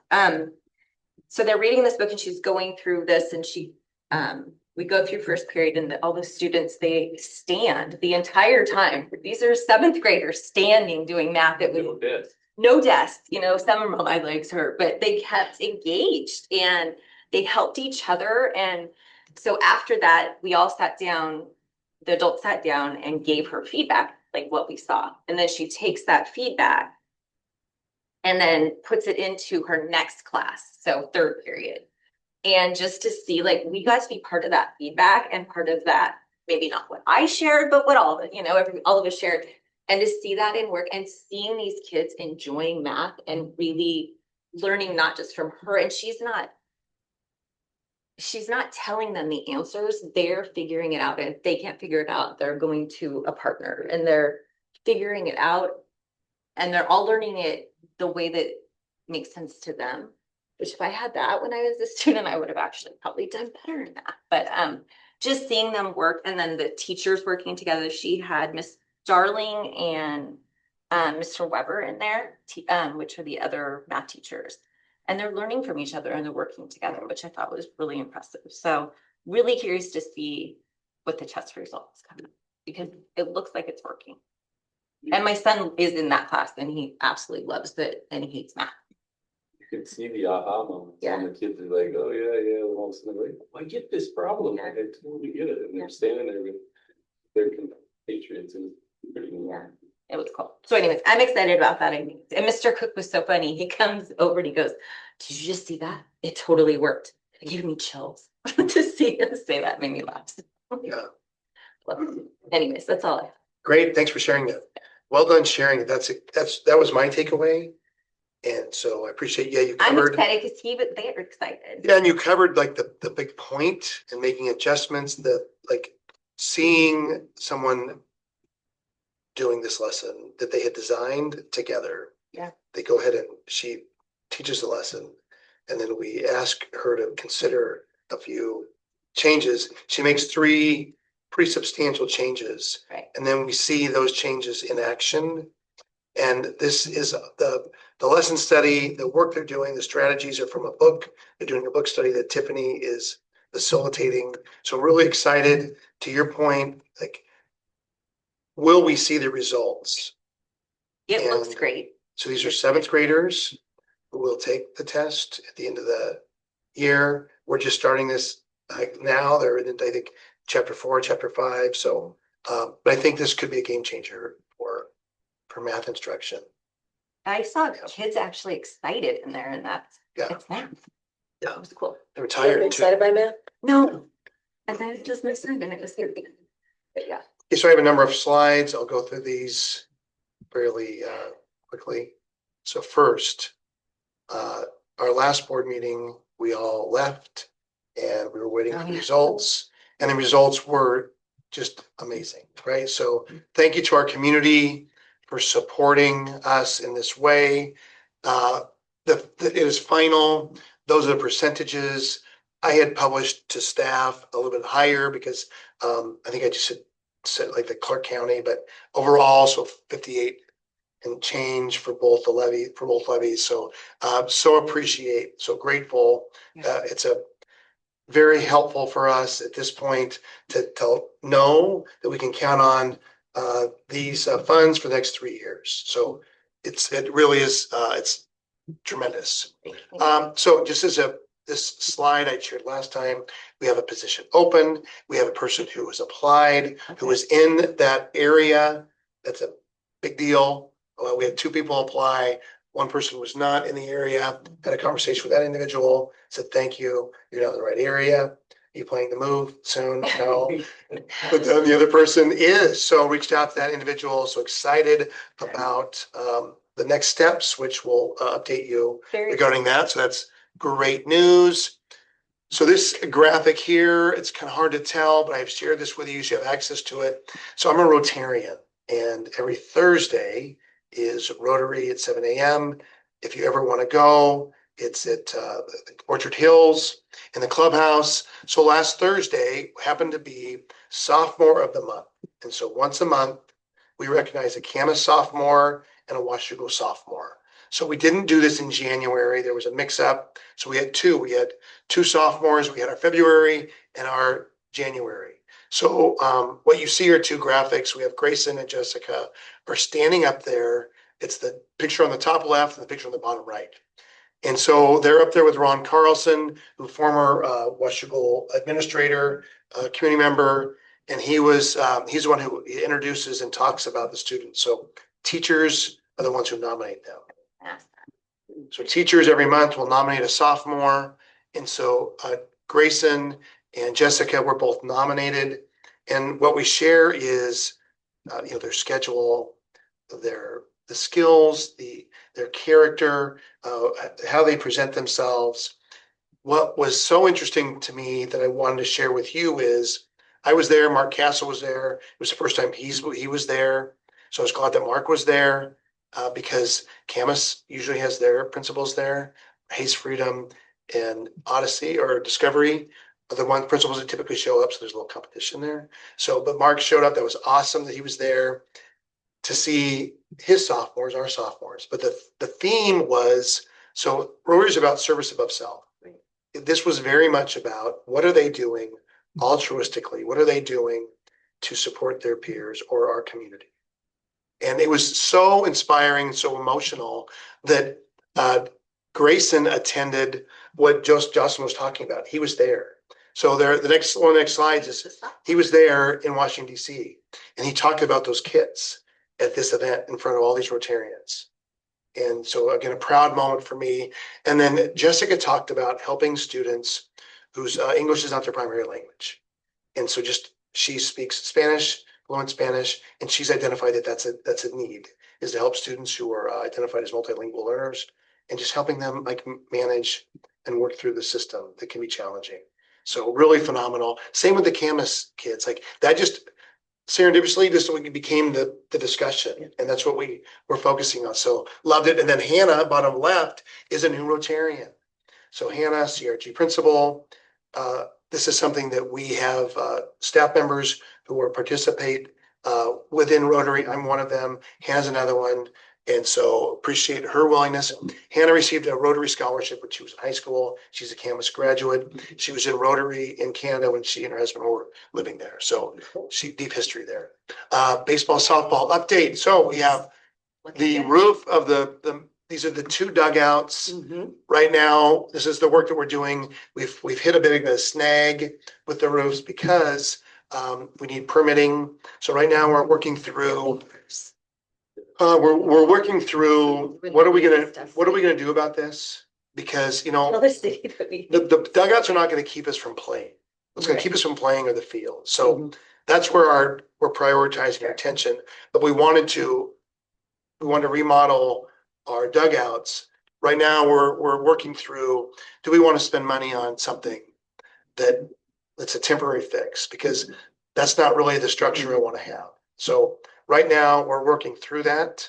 So they're reading this book and she's going through this, and we go through first period, and all the students, they stand the entire time. These are 7th graders standing doing math. It was no desk, some of my legs hurt, but they kept engaged and they helped each other. And so after that, we all sat down, the adults sat down and gave her feedback, like what we saw. And then she takes that feedback and then puts it into her next class, so 3rd period. And just to see, like, we got to be part of that feedback and part of that, maybe not what I shared, but what all of it, all of us shared. And to see that in work and seeing these kids enjoying math and really learning, not just from her, and she's not telling them the answers, they're figuring it out. And if they can't figure it out, they're going to a partner and they're figuring it out, and they're all learning it the way that makes sense to them. Which if I had that when I was a student, I would have actually probably done better in that. But just seeing them work, and then the teachers working together. She had Miss Darling and Mr. Weber in there, which are the other math teachers. And they're learning from each other and they're working together, which I thought was really impressive. So really curious to see what the test results come up, because it looks like it's working. And my son is in that class and he absolutely loves it and he hates math. You can see the aha moments. Yeah. And the kids are like, oh, yeah. And all of a sudden they're like, I get this problem. I totally get it. And they're standing there with their compatriots. It was pretty neat. Yeah, it was cool. So anyways, I'm excited about that. And Mr. Cook was so funny. He comes over and he goes, did you just see that? It totally worked. It gave me chills to see him say that. Made me laugh. Yeah. Anyways, that's all I have. Great. Thanks for sharing that. Well done sharing it. That was my takeaway. And so I appreciate, you I'm covered. excited because they're excited. Yeah, and you covered like the big point and making adjustments, like seeing someone doing this lesson that they had designed together. Yeah. They go ahead and she teaches the lesson, and then we ask her to consider a few changes. She makes 3 pretty substantial changes. Right. And then we see those changes in action. And this is the lesson study, the work they're doing, the strategies are from a book. They're doing a book study that Tiffany is facilitating. So I'm really excited. To your point, like, will we see the results? It looks And great. So these are 7th graders who will take the test at the end of the year. we're just starting this now. They're in, I think, chapter 4, chapter 5. So, but I think this could be a game changer for math instruction. I saw kids actually excited in there and that's, Yeah. it's math. Yeah. It was cool. They were tired too. Excited by math? No. And then it just makes sense and it was good. But yeah. Okay, so I have a number of slides. I'll go through these fairly quickly. So first, our last board meeting, we all left and we were waiting for the results. And the results were just amazing, right? So thank you to our community for supporting us in this way. It is final. Those are the percentages. I had published to staff a little bit higher because I think I just said like the Clark County, but overall, so 58 and change for both levies. So so appreciate, so grateful. It's a very helpful for us at this point to know that we can count on these funds for the next 3 years. So it really is it's tremendous. So just as this slide I shared last time, we have a position open. We have a person who has applied, who is in that area. That's a big deal. We had 2 people apply. One person was not in the area. Had a conversation with that individual. Said, "Thank you. You're not in the right area. Are you planning to move soon?" No. But then the other person is. So reached out to that individual. So excited about the next steps, which we'll update you regarding that. So that's great news. So this graphic here, it's kind of hard to tell, but I've shared this with you so you have access to it. So I'm a Rotarian, and every Thursday is Rotary at 7 a.m. If you ever want to go, it's at Orchard Hills in the clubhouse. So last Thursday happened to be sophomore of the month. And so once a month, we recognize a Camas sophomore and a Washougal sophomore. So we didn't do this in January. There was a mix up. So we had 2. We had 2 sophomores. We had our February and our January. So what you see are 2 graphics. We have Grayson and Jessica are standing up there. It's the picture on the top left and the picture on the bottom right. And so they're up there with Ron Carlson, who former Washougal administrator, community member, and he's the one who introduces and talks about the students. So teachers are the ones who nominate them. So teachers every month will nominate a sophomore. And so Grayson and Jessica were both nominated. And what we share is, their schedule, the skills, their character, how they present themselves. What was so interesting to me that I wanted to share with you is I was there. Mark Castle was there. It was the first time he was there. So I was glad that Mark was there. Because Camas usually has their principals there. Hayes Freedom and Odyssey or Discovery are the one principals that typically show up. So there's a little competition there. So, but Mark showed up. That was awesome that he was there to see his sophomores, our sophomores. But the theme was, so Rotary is about service above self. This was very much about what are they doing altruistically? What are they doing to support their peers or our community? And it was so inspiring, so emotional that Grayson attended what Jocelyn was talking about. He was there. So one of the next slides is he was there in Washington, D.C. and he talked about those kids at this event in front of all these Rotarians. And so again, a proud moment for me. And then Jessica talked about helping students whose English is not their primary language. And so she speaks Spanish, fluent Spanish, and she's identified that that's a need, is to help students who are identified as multilingual learners and just helping them manage and work through the system that can be challenging. So really phenomenal. Same with the Camas kids, that just serendipitously just became the discussion, and that's what we were focusing on. So loved it. And then Hannah, bottom left, is a new Rotarian. So Hannah, CRG principal. This is something that we have staff members who will participate within Rotary. I'm one of them. Hannah's another one. And so appreciate her willingness. Hannah received a Rotary scholarship when she was in high school. She's a Camas graduate. She was in Rotary in Canada when she and her husband were living there. So she deep history there. Baseball, softball update. So we have the roof of the these are the two dugouts. Mhm. Right now, this is the work that we're doing. We've hit a bit of a snag with the roofs because we need permitting. So right now we're working through. We're working through, what are we gonna do about this? Because, you know, Another city that we. the dugouts are not gonna keep us from playing. What's gonna keep us from playing are the fields. So that's where we're prioritizing our attention. But we wanted to remodel our dugouts. Right now, we're working through, do we want to spend money on something that's a temporary fix? Because that's not really the structure I want to have. So right now, we're working through that.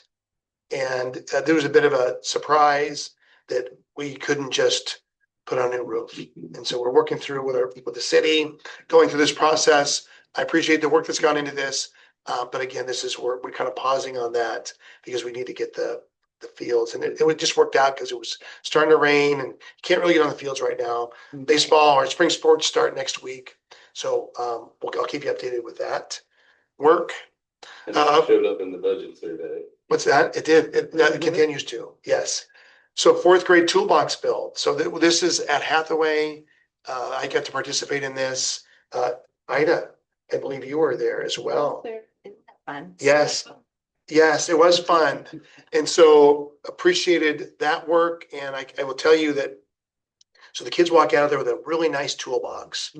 And there was a bit of a surprise that we couldn't just put on a new roof. And so we're working through with the city, going through this process. I appreciate the work that's gone into this. But again, this is where we're kind of pausing on that because we need to get the fields. And it just worked out because it was starting to rain and you can't really get on the fields right now. Baseball or spring sports start next week. So I'll keep you updated with that work. And it showed up in the budget survey. What's that? It did. It continues to, yes. So fourth grade toolbox build. So this is at Hathaway. I got to participate in this. Ida, I believe you were there as well. Isn't that fun? Yes. Yes, it was fun. And so appreciated that work. And I will tell you that, so the kids walk out of there with a really nice toolbox.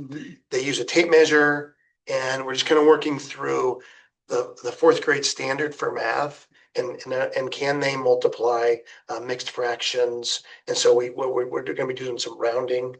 They use a tape measure and we're just kind of working through the fourth grade standard for math and can they multiply mixed fractions? And so we're going to be doing some rounding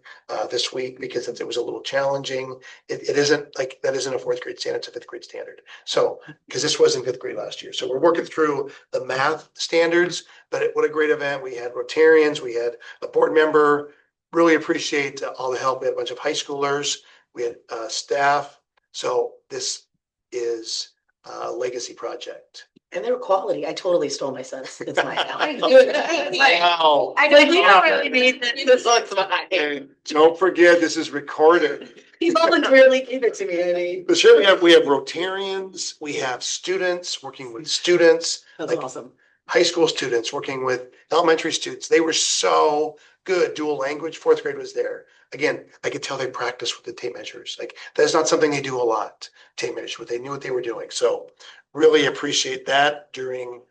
this week because it was a little challenging. It isn't like, that isn't a fourth grade standard, it's a fifth grade standard. So, because this was in fifth grade last year. So we're working through the math standards, but what a great event. We had Rotarians, we had a board member, really appreciate all the help. We had a bunch of high schoolers, we had staff. So this is a legacy project. And they were quality. I totally stole my son's. It's my Wow. I know you really made this looks mine. And don't forget, this is recorded. He voluntarily gave it to me, Annie. But sure, we have Rotarians, we have students working with students. That's like awesome. High school students working with elementary students. They were so good. Dual language, fourth grade was there. Again, I could tell they practiced with the tape measures. Like that's not something they do a lot, tape measures, but they knew what they were doing. So really appreciate that during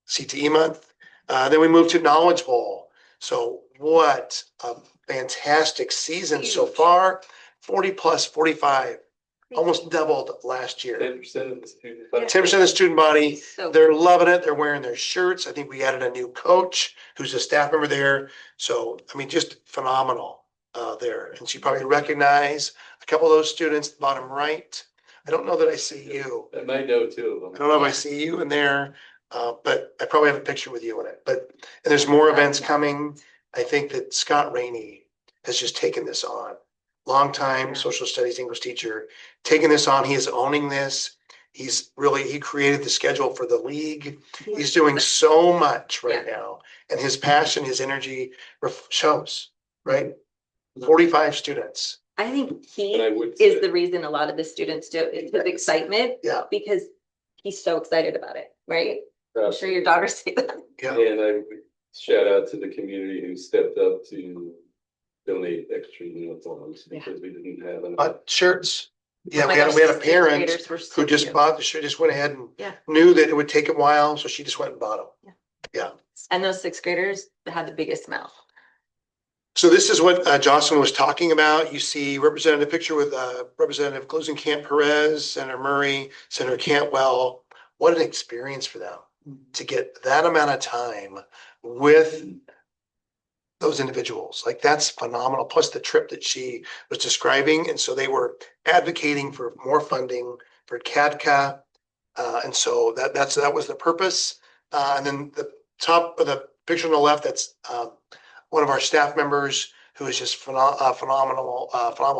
CTE month. Then we moved to Knowledge Bowl. So what a fantastic season so far. 40 plus 45, almost doubled last year. 10% of the student body. 10% of the student body, So they're loving it. They're wearing their shirts. I think we added a new coach who's a staff member there. So, I mean, just phenomenal there. And so you probably recognize a couple of those students, bottom right. I don't know that I see you. I might know two of I them. don't know if I see you in there, but I probably have a picture with you in it. But and there's more events coming. I think that Scott Rainey has just taken this on. Longtime social studies English teacher, taking this on. He is owning this. He created the schedule for the league. He's doing so much right now. And his passion, his energy shows, right? 45 students. I think he And I would is say- the reason a lot of the students do it, is his excitement. Yeah. Because he's so excited about it, right? I'm sure your daughters say that. Yeah. And I would shout out to the community who stepped up to donate extra uniforms because we didn't have enough. Shirts. Yeah, Oh my we had gosh, a the sixth parent graders were so who just cute. bought the shirt, just went ahead and Yeah. knew that it would take a while, so she just went and bought them. And those sixth graders had the biggest smile. So this is what Jocelyn was talking about. You see representative picture with Representative Glusenkamp Perez, Senator Murray, Senator Cantwell. What an experience for them to get that amount of time with those individuals. Like that's phenomenal. Plus the trip that she was describing. And so they were advocating for more funding for CADCA. And so that was the purpose. And then the top of the picture on the left, that's one of our staff members who is just phenomenal,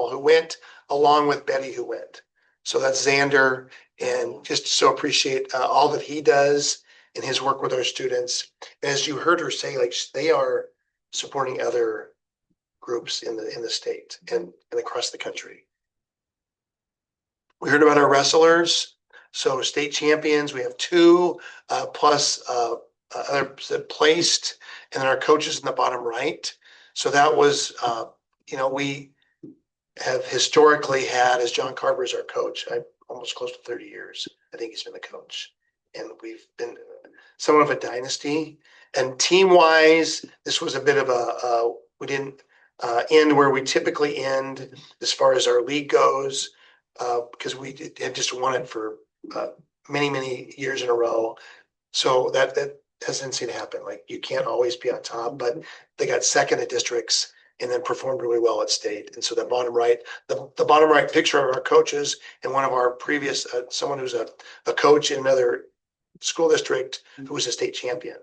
who went along with Betty who went. So that's Xander, and just so appreciate all that he does in his work with our students. As you heard her say, like they are supporting other groups in the state and across the country. We heard about our wrestlers. So state champions, we have two plus placed, and then our coaches in the bottom right. So that was, we have historically had, as John Carver is our coach, almost close to 30 years. I think he's been the coach. And we've been somewhat of a dynasty. And team-wise, this was a bit of we didn't end where we typically end as far as our league goes, because we had just won it for many, many years in a row. So that has a tendency to happen. Like, you can't always be on top, but they got second at districts and then performed really well at state. And so the bottom right picture of our coaches and one of our previous, someone who's a coach in another school district who was a state champion.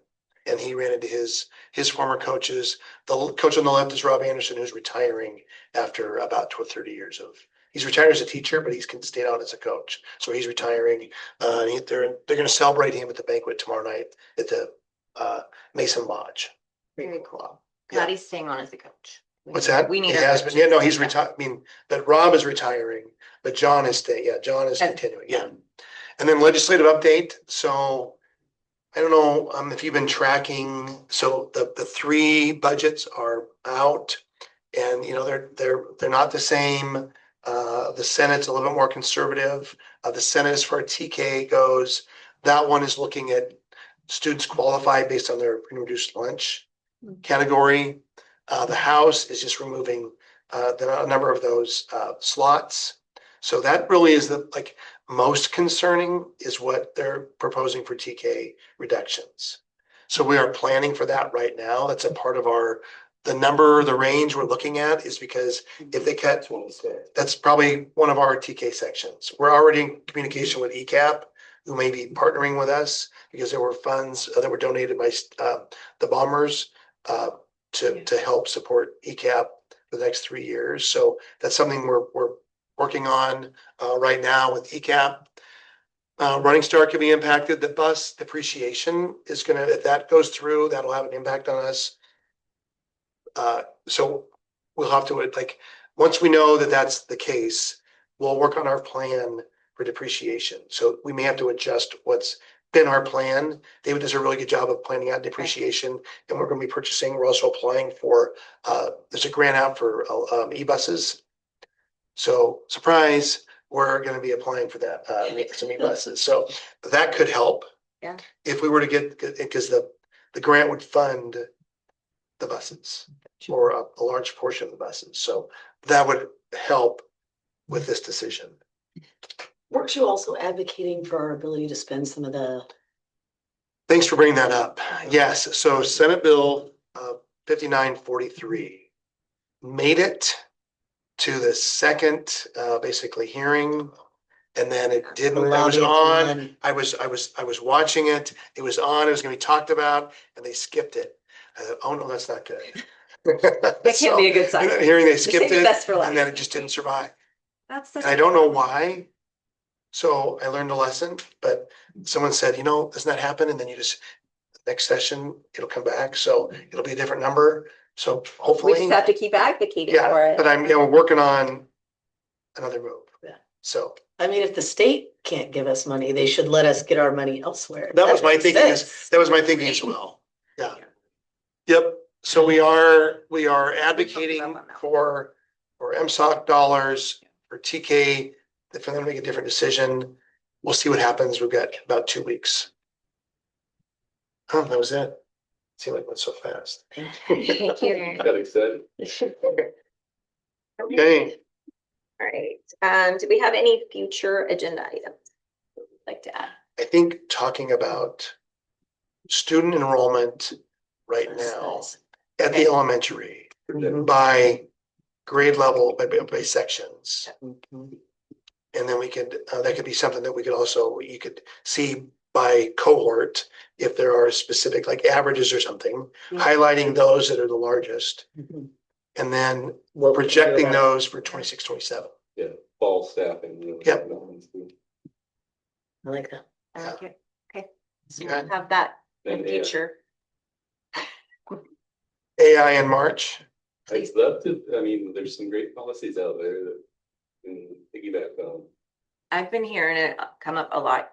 And he ran into his former coaches. The coach on the left is Rob Anderson, who's retiring after about 30 years he's retired as a teacher, but he's stayed on as a coach. So he's retiring. They're going to celebrate him at the banquet tomorrow night at the Mason Lodge. Very cool. Yeah. Glad he's staying on as a coach. What's that? We need He our has been. coaches. Yeah, no, he's retired. I mean, but Rob is retiring, but John is staying. Yeah, John is continuing. Yeah. And then legislative update. So I don't know if you've been tracking. So the three budgets are out, and they're not the same. The Senate's a little bit more conservative. The Senate, as far as TK goes, that one is looking at students qualified based on their reduced lunch category. The House is just removing a number of those slots. So that really is the most concerning is what they're proposing for TK reductions. So we are planning for that right now. That's a part of the range we're looking at is because if they cut, that's probably one of our TK sections. We're already in communication with ECAP, who may be partnering with us because there were funds that were donated by the Bombers to help support ECAP for the next 3 years. So that's something we're working on right now with ECAP. Running Start could be impacted. The bus depreciation is if that goes through, that'll have an impact on us. So we'll have to, once we know that that's the case, we'll work on our plan for depreciation. So we may have to adjust what's been our plan. David does a really good job of planning out depreciation, and we're going to be purchasing. We're also applying for, there's a grant out for e-buses. So surprise, we're going to be applying for that, some e-buses. So that could help. Yeah. If we were to get, because the grant would fund the buses or a large portion of the buses. So that would help with this decision. Weren't you also advocating for our ability to spend some of the? Thanks for bringing that up. Yes, so Senate Bill 5943 made it to the second basically hearing, and then it didn't. It was on. I was watching it. It was on. It was going to be talked about, and they skipped it. I thought, oh no, that's not good. That can't be a good sign. Hearing they skipped it, Best for last. and then it just didn't survive. That's And I don't know why. So I learned a lesson, but someone said, doesn't that happen? And then next session, it'll come back. So it'll be a different number. So We hopefully. just have to keep advocating for Yeah, it. but we're working on another move. Yeah. So I mean, if the state can't give us money, they should let us get our money elsewhere. that was my makes thinking. sense. That was my thinking as well. Yeah. Yep. So we are advocating for MSOC dollars, for TK, for them to make a different decision. We'll see what happens. We've got about 2 weeks. Oh, that was it. Seemed like it went so fast. Thank you. Got excited. Okay. All right. Do we have any future agenda items you'd like to add? I think talking about student enrollment right now at the elementary by grade level, by sections. And then we could, that could be something that we could also, you could see by cohort, if there are specific averages or something, highlighting those that are the largest. And then projecting those for 26, 27. Yeah, fall staffing. Yep. I like that. I like it. Okay. So Okay. we'll have that in And future. AI in March. I'd love to, there's some great policies out there that can piggyback on. I've been hearing it come up a lot.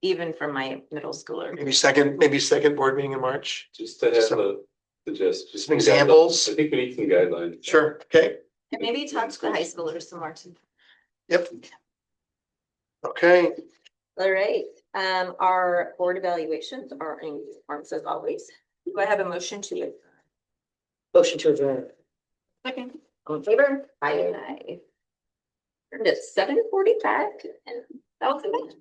even from my middle schooler. maybe second board meeting in March. Just to have Some- a suggest, just some examples. I think we need some guidelines. Sure, okay, And maybe talk to the high schoolers some more too. yep. Okay, All right, our board evaluations are in forms as always. Do I have a motion to it? Motion to adjourn. Second. All in favor? Aye. Turned at 7:45 and that was it.